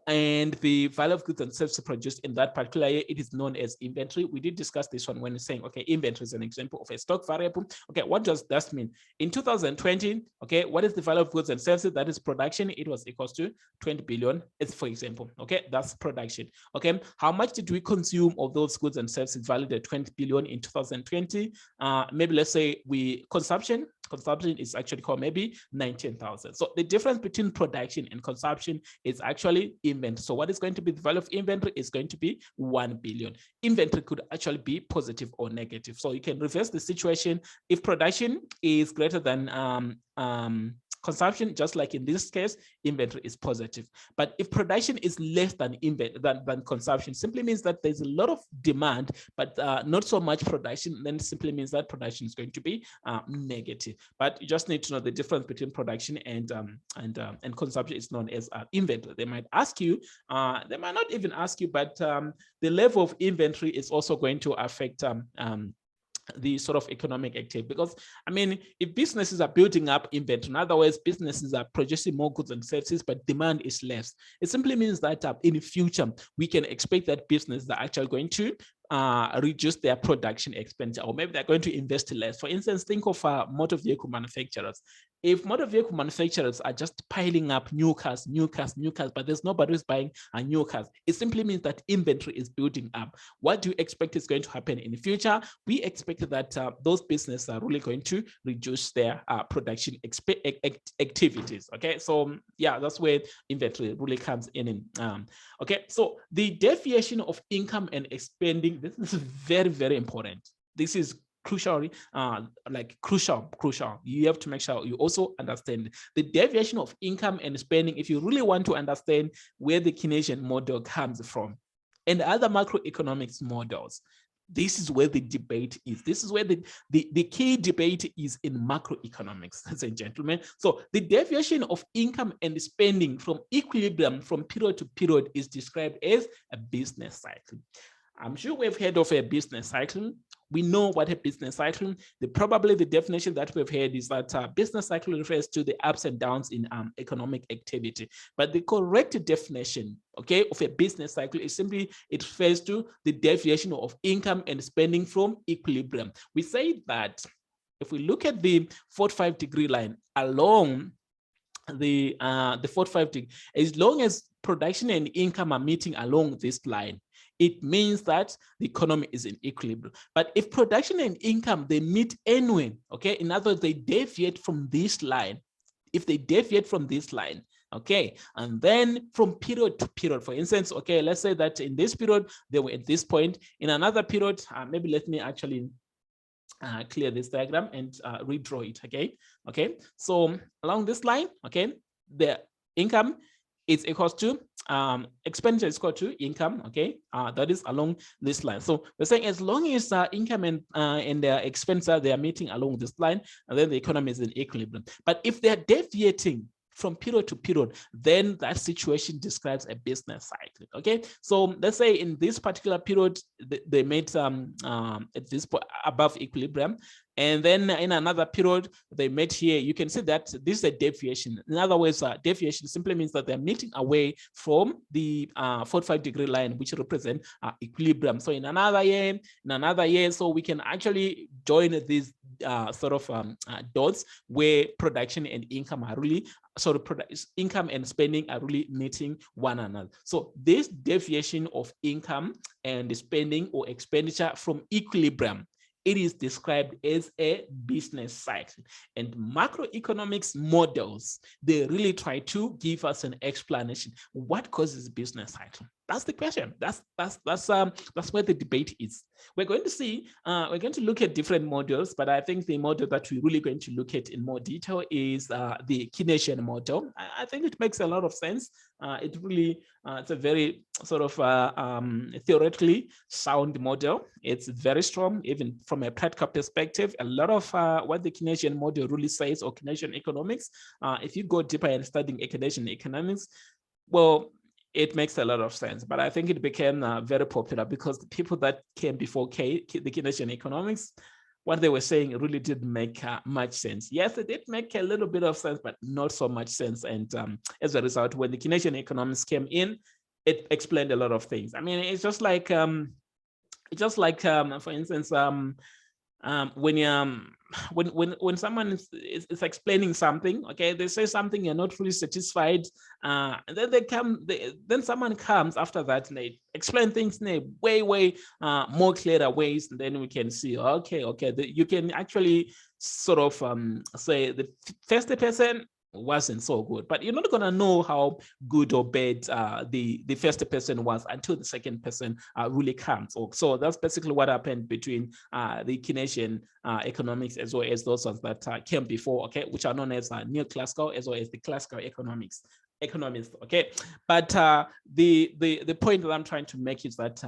and the value of goods and services produced in that particular year, it is known as inventory. We did discuss this one when we're saying, okay, inventory is an example of a stock variable. Okay, what does that mean? In 2020, okay, what is the value of goods and services? That is production. It was equals to 20 billion, it's for example. Okay, that's production. Okay, how much did we consume of those goods and services valued at 20 billion in 2020? Maybe let's say consumption is actually called maybe 19,000. So the difference between production and consumption is actually inventory. So what is going to be the value of inventory is going to be 1 billion. Inventory could actually be positive or negative. So you can reverse the situation. If production is greater than consumption, just like in this case, inventory is positive. But if production is less than consumption, simply means that there's a lot of demand, but not so much production, then it simply means that production is going to be negative. But you just need to know the difference between production and consumption is known as inventory. They might ask you, they might not even ask you, but the level of inventory is also going to affect the sort of economic activity. Because I mean, if businesses are building up inventory, in other words, businesses are producing more goods and services, but demand is less, it simply means that in the future we can expect that businesses are actually going to reduce their production expenditure, or maybe they're going to invest less. For instance, think of motor vehicle manufacturers. If motor vehicle manufacturers are just piling up new cars, but there's nobody who's buying new cars, it simply means that inventory is building up. What do you expect is going to happen in the future? We expect that those businesses are really going to reduce their production activities. Okay, so yeah, that's where inventory really comes in. Okay, so the deviation of income and spending, this is very, very important. This is crucial. You have to make sure you also understand the deviation of income and spending if you really want to understand where the Keynesian model comes from and other macroeconomics models. This is where the debate is. This is where the key debate is in macroeconomics, ladies and gentlemen. So the deviation of income and spending from equilibrium from period to period is described as a business cycle. I'm sure we've heard of a business cycle. We know what a business cycle. Probably the definition that we've heard is that business cycle refers to the ups and downs in economic activity. But the correct definition, okay, of a business cycle is simply it refers to the deviation of income and spending from equilibrium. We say that if we look at the 45-degree line along the 45-degree, as long as production and income are meeting along this line, it means that the economy is in equilibrium. But if production and income, they meet anyway, okay, in other words, they deviate from this line. If they deviate from this line, okay, and then from period to period, for instance, okay, let's say that in this period, they were at this point. In another period, maybe let me actually clear this diagram and redraw it again. Okay, so along this line, okay, the income is equals to expenditure is equal to income. Okay, that is along this line. So we're saying as long as income and their expenditure they are meeting along this line, and then the economy is in equilibrium. But if they are deviating from period to period, then that situation describes a business cycle. Okay, so let's say in this particular period they made at this point above equilibrium, and then in another period they met here. You can see that this is a deviation. In other words, deviation simply means that they're meeting away from the 45-degree line, which represent equilibrium. So in another year, so we can actually join these dots where production and income are really income and spending are really meeting one another. So this deviation of income and spending or expenditure from equilibrium, it is described as a business cycle. And macroeconomics models, they really try to give us an explanation. What causes business cycle? That's the question. That's where the debate is. We're going to see, we're going to look at different models, but I think the model that we're really going to look at in more detail is the Keynesian model. I think it makes a lot of sense. It really, it's a very sort of theoretically sound model. It's very strong, even from a practical perspective. A lot of what the Keynesian model really says, or Keynesian economics, if you go deeper and studying Keynesian economics, well, it makes a lot of sense. But I think it became very popular because the people that came before the Keynesian economics, what they were saying really didn't make much sense. Yes, it did make a little bit of sense, but not so much sense. And as a result, when the Keynesian economics came in, it explained a lot of things. I mean, it's just like, for instance, when someone is explaining something, okay, they say something you're not really satisfied, and then someone comes after that and they explain things in a way more clearer ways, and then we can see, okay, you can actually sort of say the first person wasn't so good, but you're not going to know how good or bad the first person was until the second person really comes. So that's basically what happened between the Keynesian economics as well as those ones that came before, okay, which are known as neoclassical as well as the classical economists. Okay, but the point that I'm trying to make is that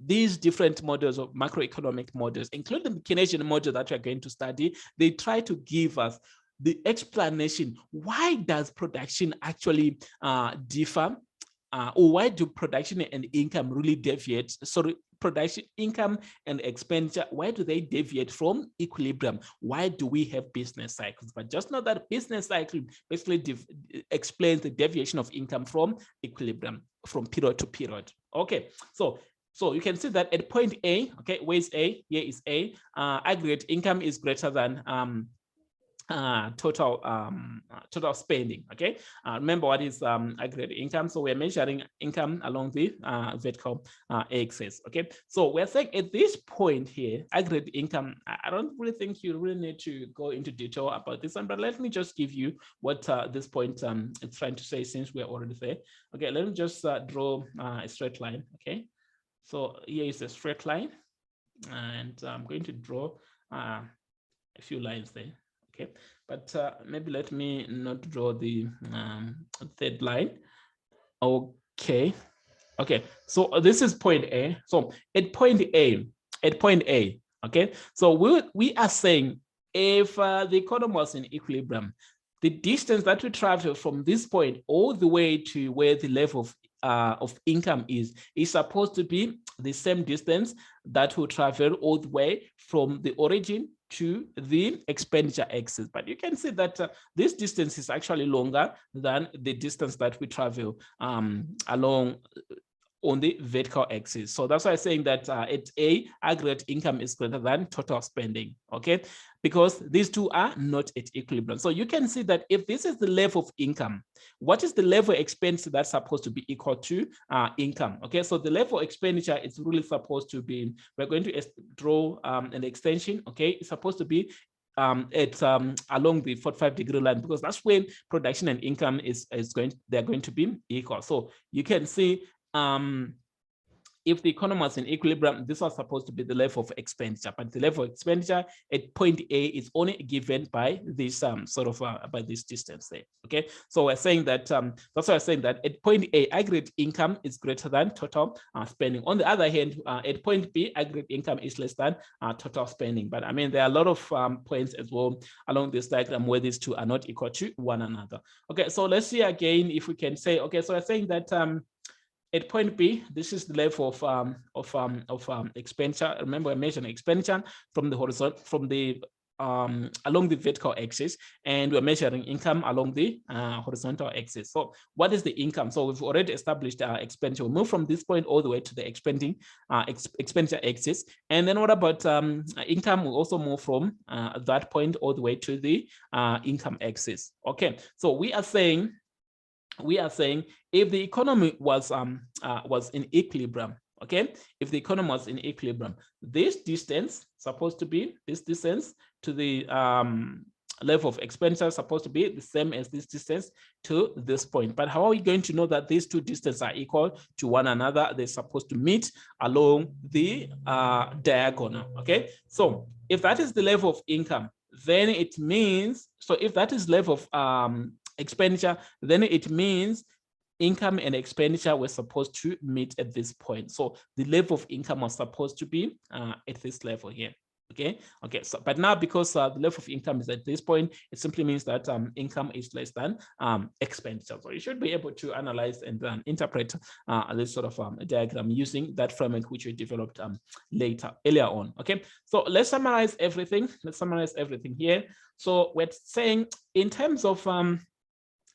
these different models of macroeconomic models, including the Keynesian model that we're going to study, they try to give us the explanation. Why does production actually differ? Or why do production and income really deviate? Sorry, production, income, and expenditure, why do they deviate from equilibrium? Why do we have business cycles? But just know that business cycle basically explains the deviation of income from equilibrium, from period to period. Okay, so So you can see that at point A, okay, where is A? Here is A. Aggregate income is greater than total spending. Okay, remember what is aggregate income. So we're measuring income along the vertical axis. Okay, so we're saying at this point here, aggregate income, I don't really think you really need to go into detail about this one, but let me just give you what this point it's trying to say, since we're already there. Okay, let me just draw a straight line. Okay, so here is a straight line, and I'm going to draw a few lines there. Okay, but maybe let me not draw the third line. Okay, so this is point A. So at point A, okay, so we are saying if the economy was in equilibrium, the distance that we travel from this point all the way to where the level of income is supposed to be the same distance that will travel all the way from the origin to the expenditure axis. But you can see that this distance is actually longer than the distance that we travel along on the vertical axis. So that's why I'm saying that at A, aggregate income is greater than total spending, okay? Because these two are not at equilibrium. So you can see that if this is the level of income, what is the level of expenditure that's supposed to be equal to income, okay? So the level of expenditure is really supposed to be, we're going to draw an extension, okay? It's supposed to be along the 45-degree line, because that's when production and income they're going to be equal. So you can see if the economy was in equilibrium, this was supposed to be the level of expenditure, but the level of expenditure at point A is only given by this by this distance there. Okay, so we're saying that that's why I'm saying that at point A, aggregate income is greater than total spending. On the other hand, at point B, aggregate income is less than total spending. But I mean, there are a lot of points as well along this diagram where these two are not equal to one another. Okay, so let's see again if we can say, okay, so we're saying that at point B, this is the level of expenditure. Remember, we're measuring expenditure from the horizontal, from the along the vertical axis, and we're measuring income along the horizontal axis. So what is the income? So we've already established expenditure. We move from this point all the way to the expenditure axis. And then what about income? We also move from that point all the way to the income axis. Okay, so we are saying if the economy was in equilibrium, okay, if the economy was in equilibrium, this distance supposed to be, this distance to the level of expenditure supposed to be the same as this distance to this point. But how are we going to know that these two distances are equal to one another? They're supposed to meet along the diagonal. Okay, so if that is the level of income, then it means, so if that is level of expenditure, then it means income and expenditure were supposed to meet at this point. So the level of income was supposed to be at this level here. Okay, so but now because the level of income is at this point, it simply means that income is less than expenditure. So you should be able to analyze and interpret this sort of diagram using that framework which we developed earlier on. Okay, so let's summarize everything. Here. So we're saying in terms of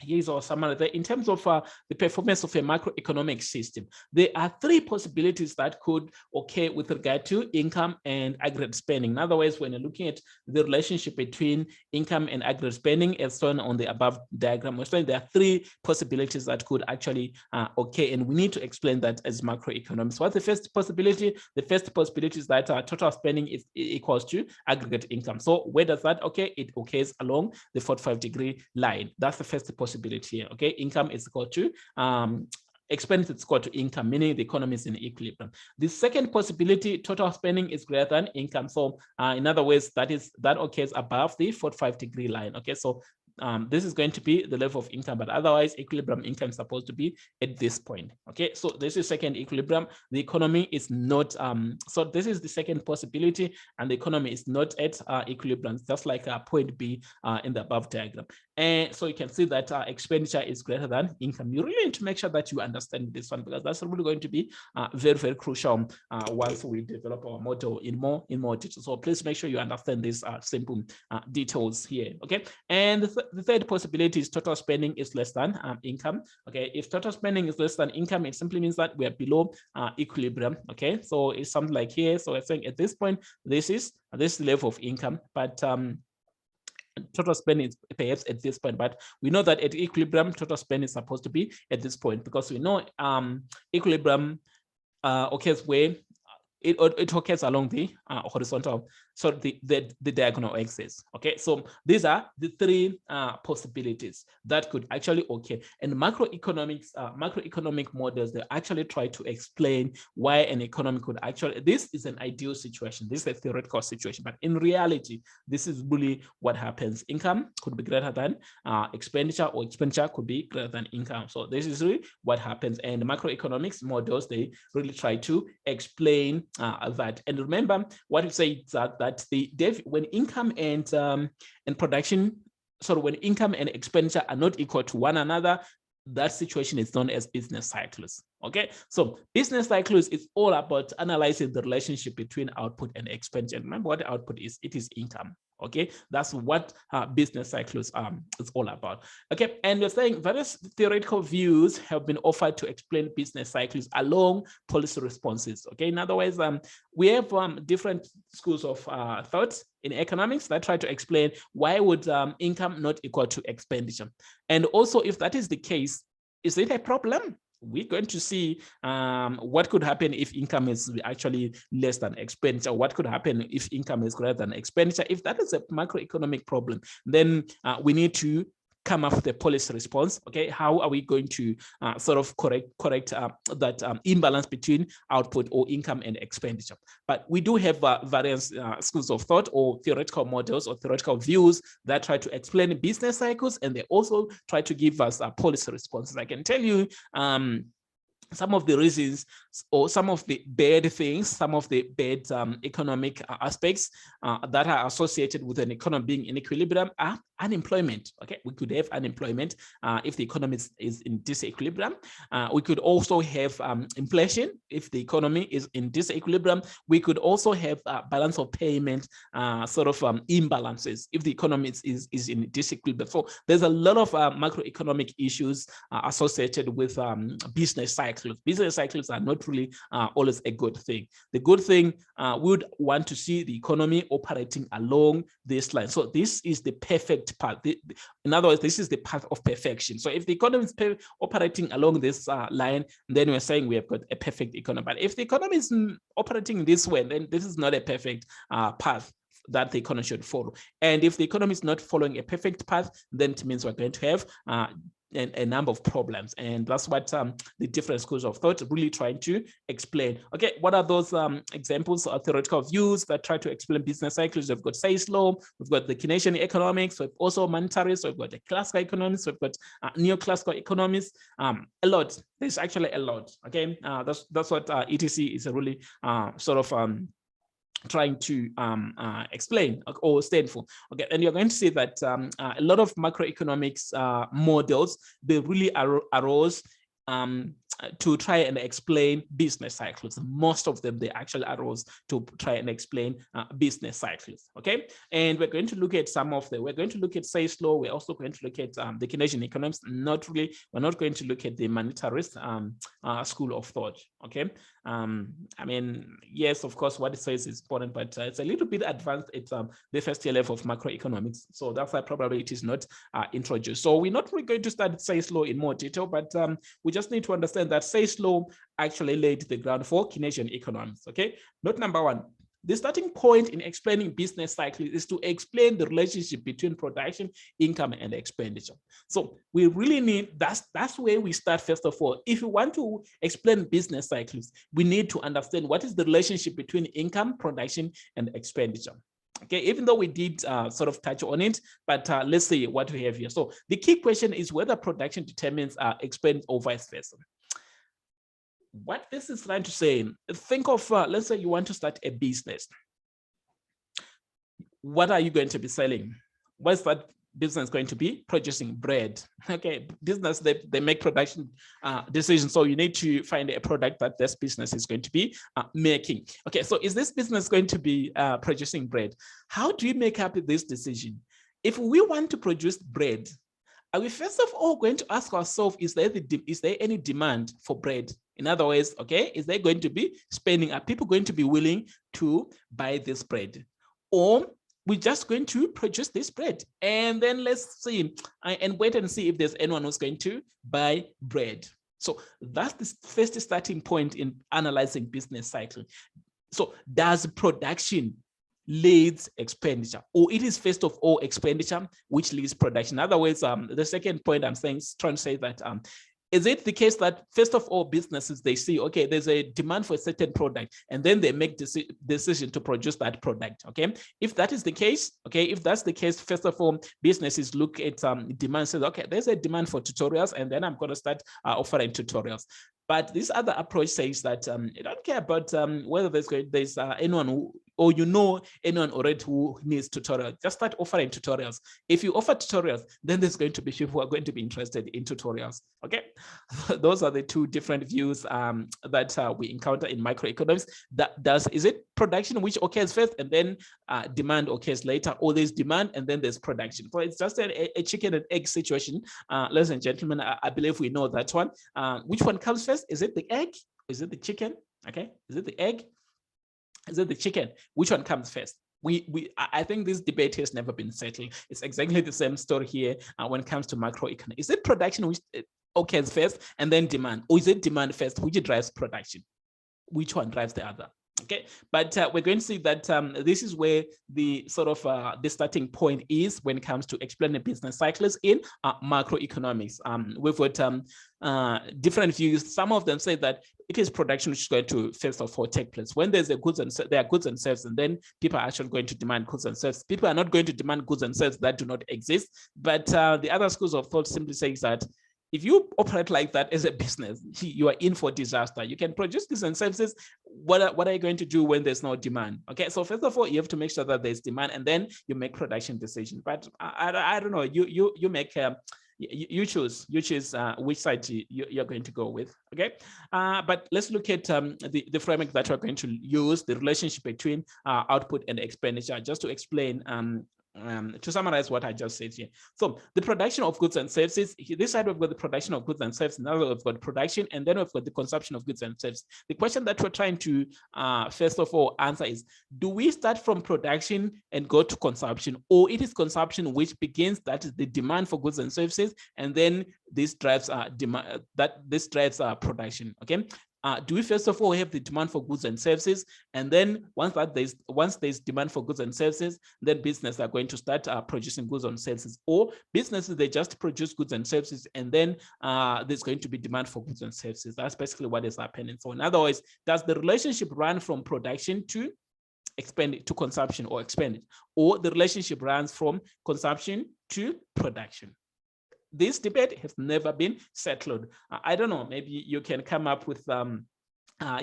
here's our summary there. In terms of the performance of a macroeconomic system, there are three possibilities that could occur with regard to income and aggregate spending. In other words, when you're looking at the relationship between income and aggregate spending as shown on the above diagram, we're saying there are three possibilities that could actually occur, and we need to explain that as macroeconomics. What's the first possibility? The first possibility is that total spending is equals to aggregate income. So where does that occur? It occurs along the 45-degree line. That's the first possibility here. Okay, income is equal to expense is equal to income, meaning the economy is in equilibrium. The second possibility, total spending is greater than income. So in other words, that occurs above the 45-degree line. Okay, so this is going to be the level of income, but otherwise equilibrium income is supposed to be at this point. Okay, so this is second equilibrium. The economy is not, so this is the second possibility, and the economy is not at equilibrium, just like point B in the above diagram. And so you can see that expenditure is greater than income. You really need to make sure that you understand this one, because that's really going to be very, very crucial once we develop our model in more detail. So please make sure you understand these simple details here. Okay. And the third possibility is total spending is less than income. Okay. If total spending is less than income, it simply means that we are below equilibrium. Okay. So it's something like here. So I think at this point, this is this level of income, but total spending is perhaps at this point, but we know that at equilibrium, total spending is supposed to be at this point, because we know equilibrium occurs where it occurs along the horizontal, so the diagonal axis. Okay, so these are the three possibilities that could actually occur. And macroeconomic models, they actually try to explain why an economy could actually, this is an ideal situation, this is a theoretical situation, but in reality, this is really what happens. Income could be greater than expenditure, or expenditure could be greater than income. So this is really what happens. And the macroeconomics models, they really try to explain that. And remember what we say, that when income and production, so when income and expenditure are not equal to one another, that situation is known as business cycles. Okay, so business cycles is all about analyzing the relationship between output and expenditure. And remember what output is? It is income. Okay, that's what business cycles is all about. Okay, and we're saying various theoretical views have been offered to explain business cycles along policy responses. Okay, in other words, we have different schools of thoughts in economics that try to explain why would income not equal to expenditure, and also if that is the case, is it a problem? We're going to see what could happen if income is actually less than expenditure. What could happen if income is greater than expenditure? If that is a macroeconomic problem, then we need to come up with a policy response. Okay, how are we going to sort of correct that imbalance between output or income and expenditure? But we do have various schools of thought or theoretical models or theoretical views that try to explain business cycles, and they also try to give us policy responses. I can tell you some of the reasons, or some of the bad things, some of the bad economic aspects that are associated with an economy being in equilibrium are unemployment. Okay, we could have unemployment if the economy is in disequilibrium. We could also have inflation if the economy is in disequilibrium. We could also have balance of payment sort of imbalances if the economy is in disequilibrium. So there's a lot of macroeconomic issues associated with business cycles. Business cycles are not really always a good thing. The good thing, we would want to see the economy operating along this line. So this is the perfect path. In other words, this is the path of perfection. So if the economy is operating along this line, then we're saying we have got a perfect economy. But if the economy is operating this way, then this is not a perfect path that the economy should follow. And if the economy is not following a perfect path, then it means we're going to have a number of problems. And that's what the different schools of thought really trying to explain. Okay, what are those examples of theoretical views that try to explain business cycles? We've got Say's law, we've got the Keynesian economics, we've also monetarists, we've got the classical economics, we've got neoclassical economics, a lot. There's actually a lot. Okay, that's what ETC is really sort of trying to explain or stand for. Okay, and you're going to see that a lot of macroeconomics models, they really arose to try and explain business cycles. Most of them, they actually arose to try and explain business cycles. Okay, and we're going to look at some of them. We're going to look at Say's law. We're also going to look at the Keynesian economics. We're not going to look at the monetarist school of thought. Okay, I mean, yes, of course, what it says is important, but it's a little bit advanced at the first year level of macroeconomics. So that's why probably it is not introduced. So we're not really going to study Say's law in more detail, but we just need to understand that Say's law actually laid the ground for Keynesian economics. Okay, note number one. The starting point in explaining business cycles is to explain the relationship between production, income, and expenditure. So we really need, that's where we start first of all. If you want to explain business cycles, we need to understand what is the relationship between income, production, and expenditure. Okay, even though we did sort of touch on it, but let's see what we have here. So the key question is whether production determines expense or vice versa. What this is trying to say, think of, let's say you want to start a business. What are you going to be selling? What's that business is going to be producing bread. Okay, business, they make production decisions. So you need to find a product that this business is going to be making. Okay, so is this business going to be producing bread? How do you make up this decision? If we want to produce bread, are we first of all going to ask ourselves, is there any demand for bread? In other words, okay, is there going to be spending? Are people going to be willing to buy this bread? Or we're just going to produce this bread and then let's see and wait and see if there's anyone who's going to buy bread. So that's the first starting point in analyzing business cycle. So does production leads expenditure, or it is first of all expenditure which leads production? In other words, the second point I'm trying to say that is it the case that first of all businesses, they see, okay, there's a demand for a certain product and then they make decision to produce that product? Okay, if that is the case, okay, if that's the case, first of all businesses look at demand, says, okay, there's a demand for tutorials and then I'm going to start offering tutorials. But this other approach says that you don't care about whether there's anyone who, or anyone already who needs tutorials. Just start offering tutorials. If you offer tutorials, then there's going to be people who are going to be interested in tutorials. Okay, those are the two different views that we encounter in microeconomics. Is it production which occurs first and then demand occurs later, or there's demand and then there's production? So it's just a chicken and egg situation, ladies and gentlemen. I believe we know that one. Which one comes first? Is it the egg? Is it the chicken? Okay, is it the egg? Is it the chicken? Which one comes first? I think this debate has never been settled. It's exactly the same story here when it comes to macroeconomics. Is it production which occurs first and then demand, or is it demand first which drives production? Which one drives the other? Okay, but we're going to see that this is where the sort of the starting point is when it comes to explaining business cycles in macroeconomics. We've got different views. Some of them say that it is production which is going to first of all take place. When there are goods and services, and then people are actually going to demand goods and services. People are not going to demand goods and services that do not exist. But the other schools of thought simply says that if you operate like that as a business, you are in for disaster. You can produce goods and services. What are you going to do when there's no demand? Okay, so first of all, you have to make sure that there's demand, and then you make production decisions. But I don't know. You make you choose which side you're going to go with. Okay, but let's look at the framework that we're going to use, the relationship between output and expenditure, just to explain to summarize what I just said here. So the production of goods and services, this side we've got the production of goods and services, now we've got production, and then we've got the consumption of goods and services. The question that we're trying to first of all answer is, do we start from production and go to consumption, or it is consumption which begins, that is the demand for goods and services, and then this drives demand, this drives production? Okay, do we first of all have the demand for goods and services, and then once there's demand for goods and services, then businesses are going to start producing goods and services, or businesses, they just produce goods and services and then there's going to be demand for goods and services? That's basically what is happening. So in other words, does the relationship run from production to consumption or expenditure, or the relationship runs from consumption to production? This debate has never been settled. I don't know, maybe you can come up with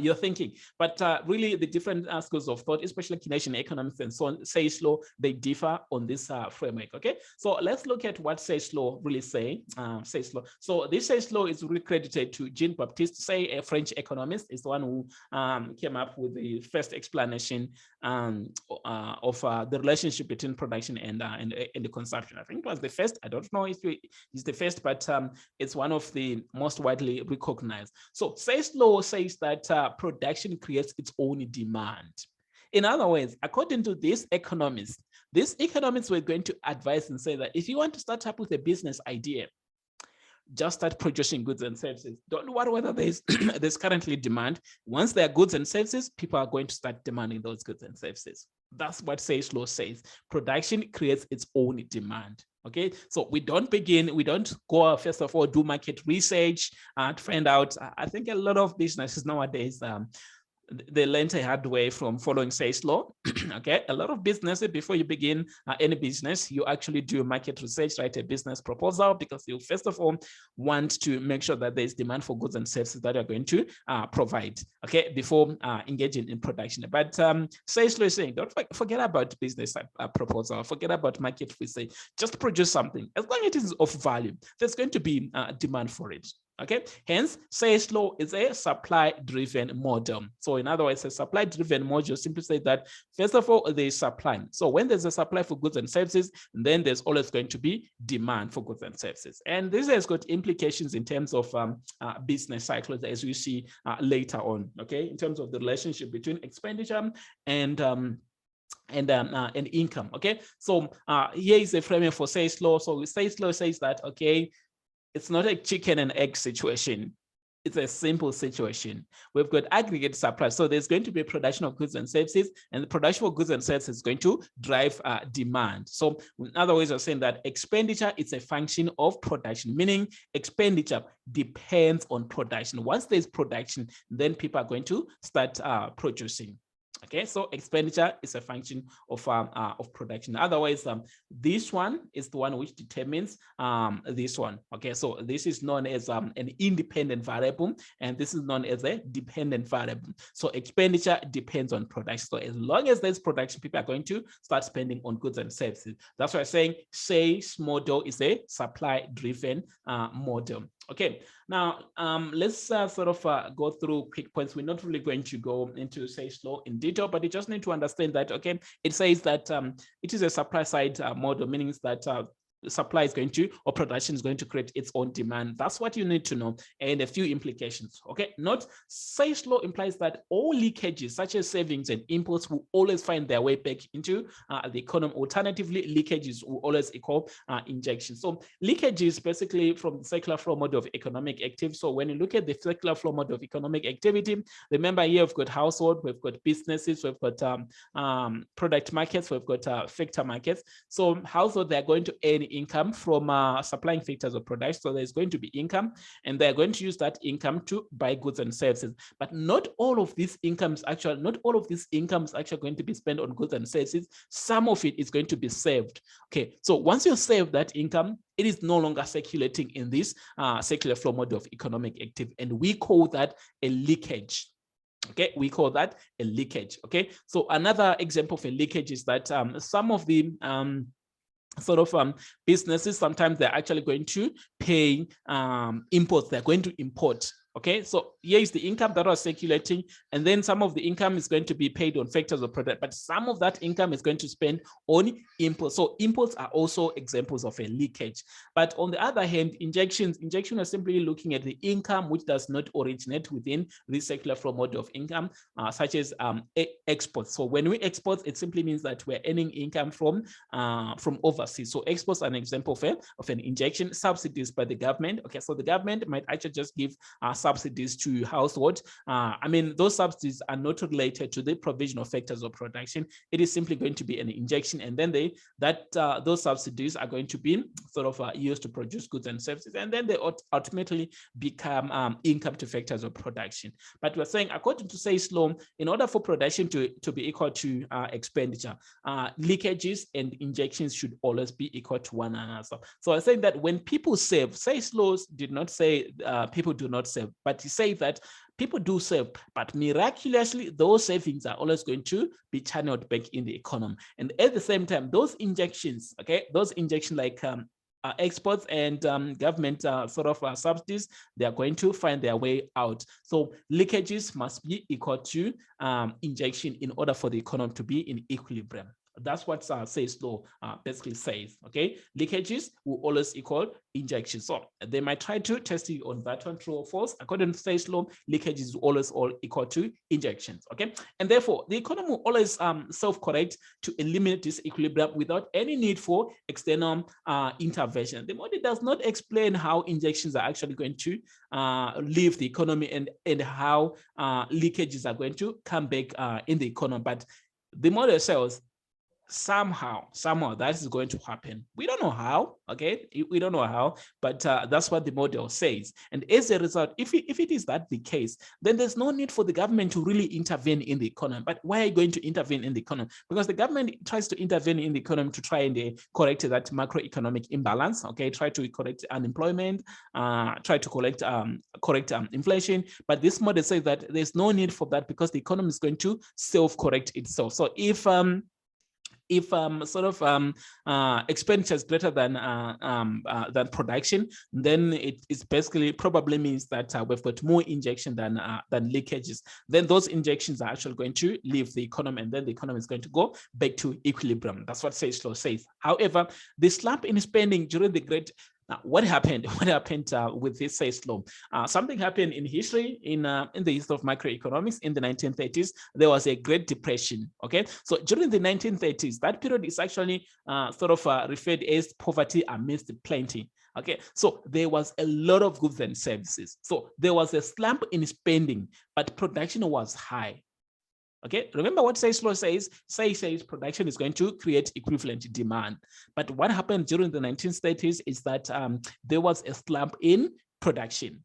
your thinking, but really the different schools of thought, especially Keynesian economics and so on, Say's law, they differ on this framework. Okay, so let's look at what Say's law really say. Say's law. So this Say's law is really credited to Jean-Baptiste Say, a French economist, is the one who came up with the first explanation of the relationship between production and the consumption. I think it was the first. I don't know if it's the first, but it's one of the most widely recognized. So Say's law says that production creates its own demand. In other words, according to these economists were going to advise and say that if you want to start up with a business idea, just start producing goods and services. Don't worry whether there's currently demand. Once there are goods and services, people are going to start demanding those goods and services. That's what Say's law says. Production creates its own demand. Okay, so we don't go first of all do market research to find out. I think a lot of businesses nowadays they learned a hard way from following Say's law. Okay, a lot of businesses, before you begin any business, you actually do market research, write a business proposal, because you first of all want to make sure that there is demand for goods and services that you're going to provide, okay, before engaging in production. But Say's law is saying, don't forget about business proposal, forget about market research, just produce something. As long as it is of value, there's going to be demand for it. Okay, hence Say's law is a supply-driven model. So in other words, a supply-driven model simply says that first of all, there is supply. So when there's a supply for goods and services, then there's always going to be demand for goods and services. And this has got implications in terms of business cycles, as we see later on. Okay, in terms of the relationship between expenditure and income. Okay, so here is a framework for Say's law. So Say's law says that, okay, it's not a chicken and egg situation. It's a simple situation. We've got aggregate supply. So there's going to be production of goods and services, and the production of goods and services is going to drive demand. So in other words, I'm saying that expenditure is a function of production, meaning expenditure depends on production. Once there's production, then people are going to start producing. Okay, so expenditure is a function of production. Otherwise, this one is the one which determines this one. Okay, so this is known as an independent variable, and this is known as a dependent variable. So expenditure depends on production. So as long as there's production, people are going to start spending on goods and services. That's why I'm saying Say's model is a supply-driven model. Okay, now let's sort of go through quick points. We're not really going to go into Say's law in detail, but you just need to understand that, okay, it says that it is a supply side model, meaning that supply is going to, or production is going to create its own demand. That's what you need to know, and a few implications. Okay, note Say's law implies that all leakages, such as savings and imports, will always find their way back into the economy. Alternatively, leakages will always equal injection. So leakages basically from the circular flow model of economic activity. So when you look at the circular flow model of economic activity, remember here we've got household, we've got businesses, we've got product markets, we've got factor markets. So household, they're going to earn income from supplying factors of production. So there's going to be income, and they're going to use that income to buy goods and services. But not all of these incomes actually, not all of these incomes actually going to be spent on goods and services. Some of it is going to be saved. Okay, so once you save that income, it is no longer circulating in this circular flow model of economic activity, and we call that a leakage. Okay, we call that a leakage. Okay, so another example of a leakage is that some of the sort of businesses, sometimes they're actually going to pay imports. They're going to import. Okay, so here is the income that was circulating, and then some of the income is going to be paid on factors of product, but some of that income is going to spend on imports. So imports are also examples of a leakage. But on the other hand, injection are simply looking at the income which does not originate within the circular flow model of income, such as exports. So when we export, it simply means that we're earning income from overseas. So exports are an example of an injection. Subsidies by the government. Okay, so the government might actually just give subsidies to households. I mean, those subsidies are not related to the provision of factors of production. It is simply going to be an injection, and then those subsidies are going to be sort of used to produce goods and services, and then they ultimately become income to factors of production. But we're saying, according to Say's law, in order for production to be equal to expenditure, leakages and injections should always be equal to one another. So I saying that when people save, Say's laws did not say people do not save, but he says that people do save, but miraculously those savings are always going to be channeled back in the economy. And at the same time, those injections, okay, those injections like exports and government sort of subsidies, they are going to find their way out. So leakages must be equal to injection in order for the economy to be in equilibrium. That's what Say's law basically says. Okay, leakages will always equal injection. So they might try to test it on that one, true or false. According to Say's law, leakages will always all equal to injections. Okay, and therefore the economy will always self-correct to eliminate this equilibrium without any need for external intervention. The model does not explain how injections are actually going to leave the economy and how leakages are going to come back in the economy, but the model says somehow that is going to happen. We don't know how, okay? We don't know how, but that's what the model says. And as a result, if it is that the case, then there's no need for the government to really intervene in the economy. But why are you going to intervene in the economy? Because the government tries to intervene in the economy to try and correct that macroeconomic imbalance, okay? Try to correct unemployment, try to correct inflation. But this model says that there's no need for that because the economy is going to self-correct itself. So if expenditure is greater than production, then it basically probably means that we've got more injection than leakages. Then those injections are actually going to leave the economy, and then the economy is going to go back to equilibrium. That's what Say's law says. However, the slump in spending during the Great Now, what happened? What happened with this Say's law? Something happened in history, in the history of macroeconomics in the 1930s. There was a Great Depression. Okay, so during the 1930s, that period is actually referred as poverty amidst plenty. Okay, so there was a lot of goods and services. So there was a slump in spending, but production was high. Okay, remember what Say's law says? Say says production is going to create equivalent demand. But what happened during the 1930s is that there was a slump in production,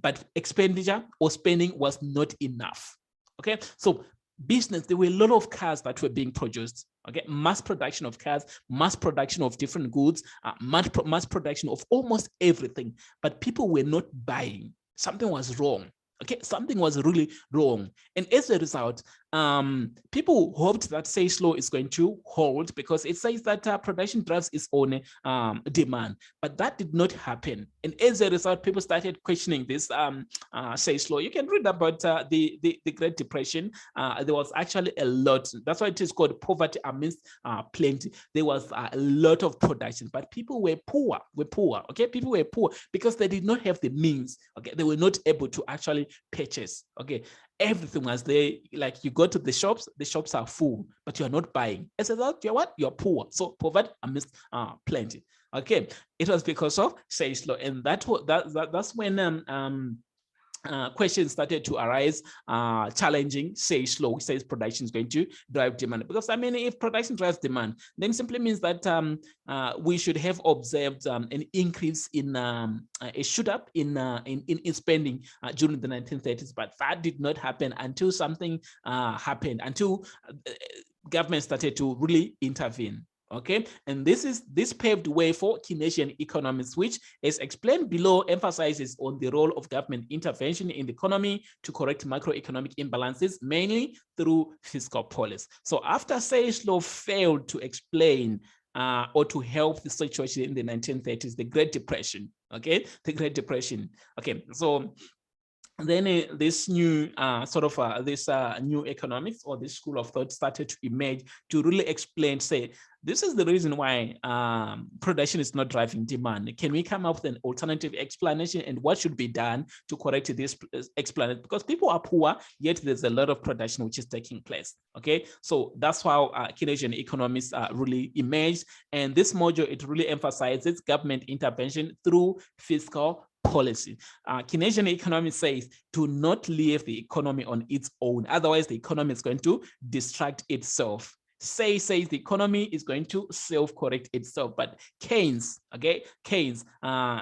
but expenditure or spending was not enough. Okay, so business, there were a lot of cars that were being produced. Okay, mass production of cars, mass production of different goods, mass production of almost everything, but people were not buying. Something was wrong. Okay, something was really wrong. And as a result, people hoped that Say's law is going to hold because it says that production drives its own demand. But that did not happen. And as a result, people started questioning this Say's law. You can read about the Great Depression. There was actually a lot. That's why it is called poverty amidst plenty. There was a lot of production, but people were poor. Okay, people were poor because they did not have the means. Okay, they were not able to actually purchase. Okay, everything was there. Like you go to the shops are full, but you're not buying. As a result, you're what? You're poor. So poverty amidst plenty. Okay, it was because of Say's law, and that's when questions started to arise, challenging Say's law, which says production is going to drive demand. Because I mean, if production drives demand, then simply means that we should have observed an increase in a shoot up in spending during the 1930s, but that did not happen until something happened, until government started to really intervene. Okay, and this paved way for Keynesian economics, which, as explained below, emphasizes on the role of government intervention in the economy to correct macroeconomic imbalances, mainly through fiscal policy. So after Say's law failed to explain or to help the situation in the 1930s, the Great Depression, okay, the Great Depression. Okay, so then this new new economics or this school of thought started to emerge to really explain, say, this is the reason why production is not driving demand. Can we come up with an alternative explanation, and what should be done to correct this explanation? Because people are poor, yet there's a lot of production which is taking place. Okay, so that's how Keynesian economics really emerged, and this module, it really emphasizes government intervention through fiscal policy. Keynesian economics says, do not leave the economy on its own. Otherwise, the economy is going to distract itself. Say says the economy is going to self-correct itself. But Keynes, okay, Keynes,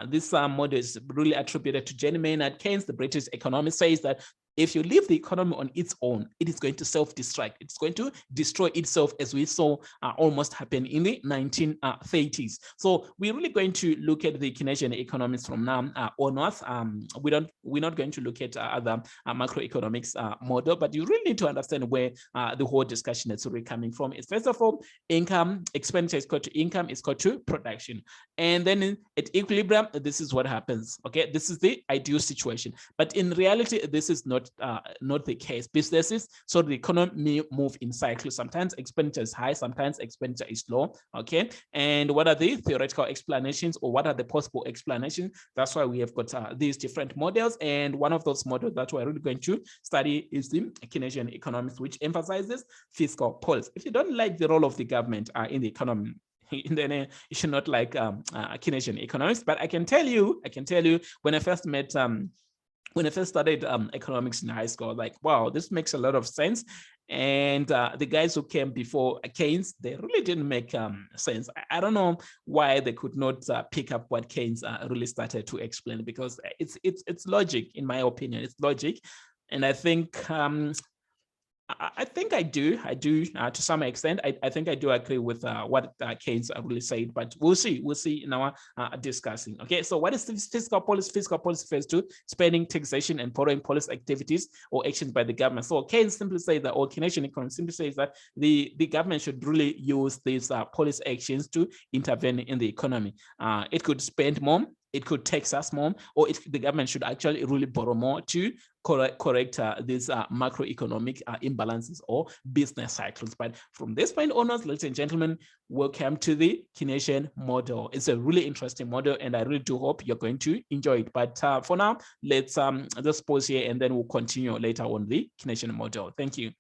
this model is really attributed to Jenny Maynard Keynes, the British economist, says that if you leave the economy on its own, it is going to self-destruct. It's going to destroy itself, as we saw almost happen in the 1930s. So we're really going to look at the Keynesian economics from now onwards. We're not going to look at other macroeconomics model, but you really need to understand where the whole discussion is really coming from. It's first of all, income, expenditure is equal to income is equal to production. And then at equilibrium, this is what happens. Okay, this is the ideal situation. But in reality, this is not the case. Businesses, so the economy move in cycles. Sometimes expenditure is high, sometimes expenditure is low. Okay, and what are the theoretical explanations, or what are the possible explanations? That's why we have got these different models, and one of those models that we're really going to study is the Keynesian economics, which emphasizes fiscal policy. If you don't like the role of the government in the economy, then you should not like Keynesian economics. But I can tell you, when I first met when I first studied economics in high school, like, wow, this makes a lot of sense. And the guys who came before Keynes, they really didn't make sense. I don't know why they could not pick up what Keynes really started to explain, because it's logic, in my opinion. It's logic. And I think I do to some extent. I think I do agree with what Keynes really said, but we'll see in our discussing. Okay, so what is fiscal policy? Fiscal policy refers to spending, taxation, and borrowing policy activities or actions by the government. So Keynes simply says that, or Keynesian economy simply says that the government should really use these policy actions to intervene in the economy. It could spend more, it could tax us more, or the government should actually really borrow more to correct these macroeconomic imbalances or business cycles. But from this point onwards, ladies and gentlemen, welcome to the Keynesian model. It's a really interesting model, and I really do hope you're going to enjoy it. But for now, let's just pause here, and then we'll continue later on the Keynesian model. Thank you.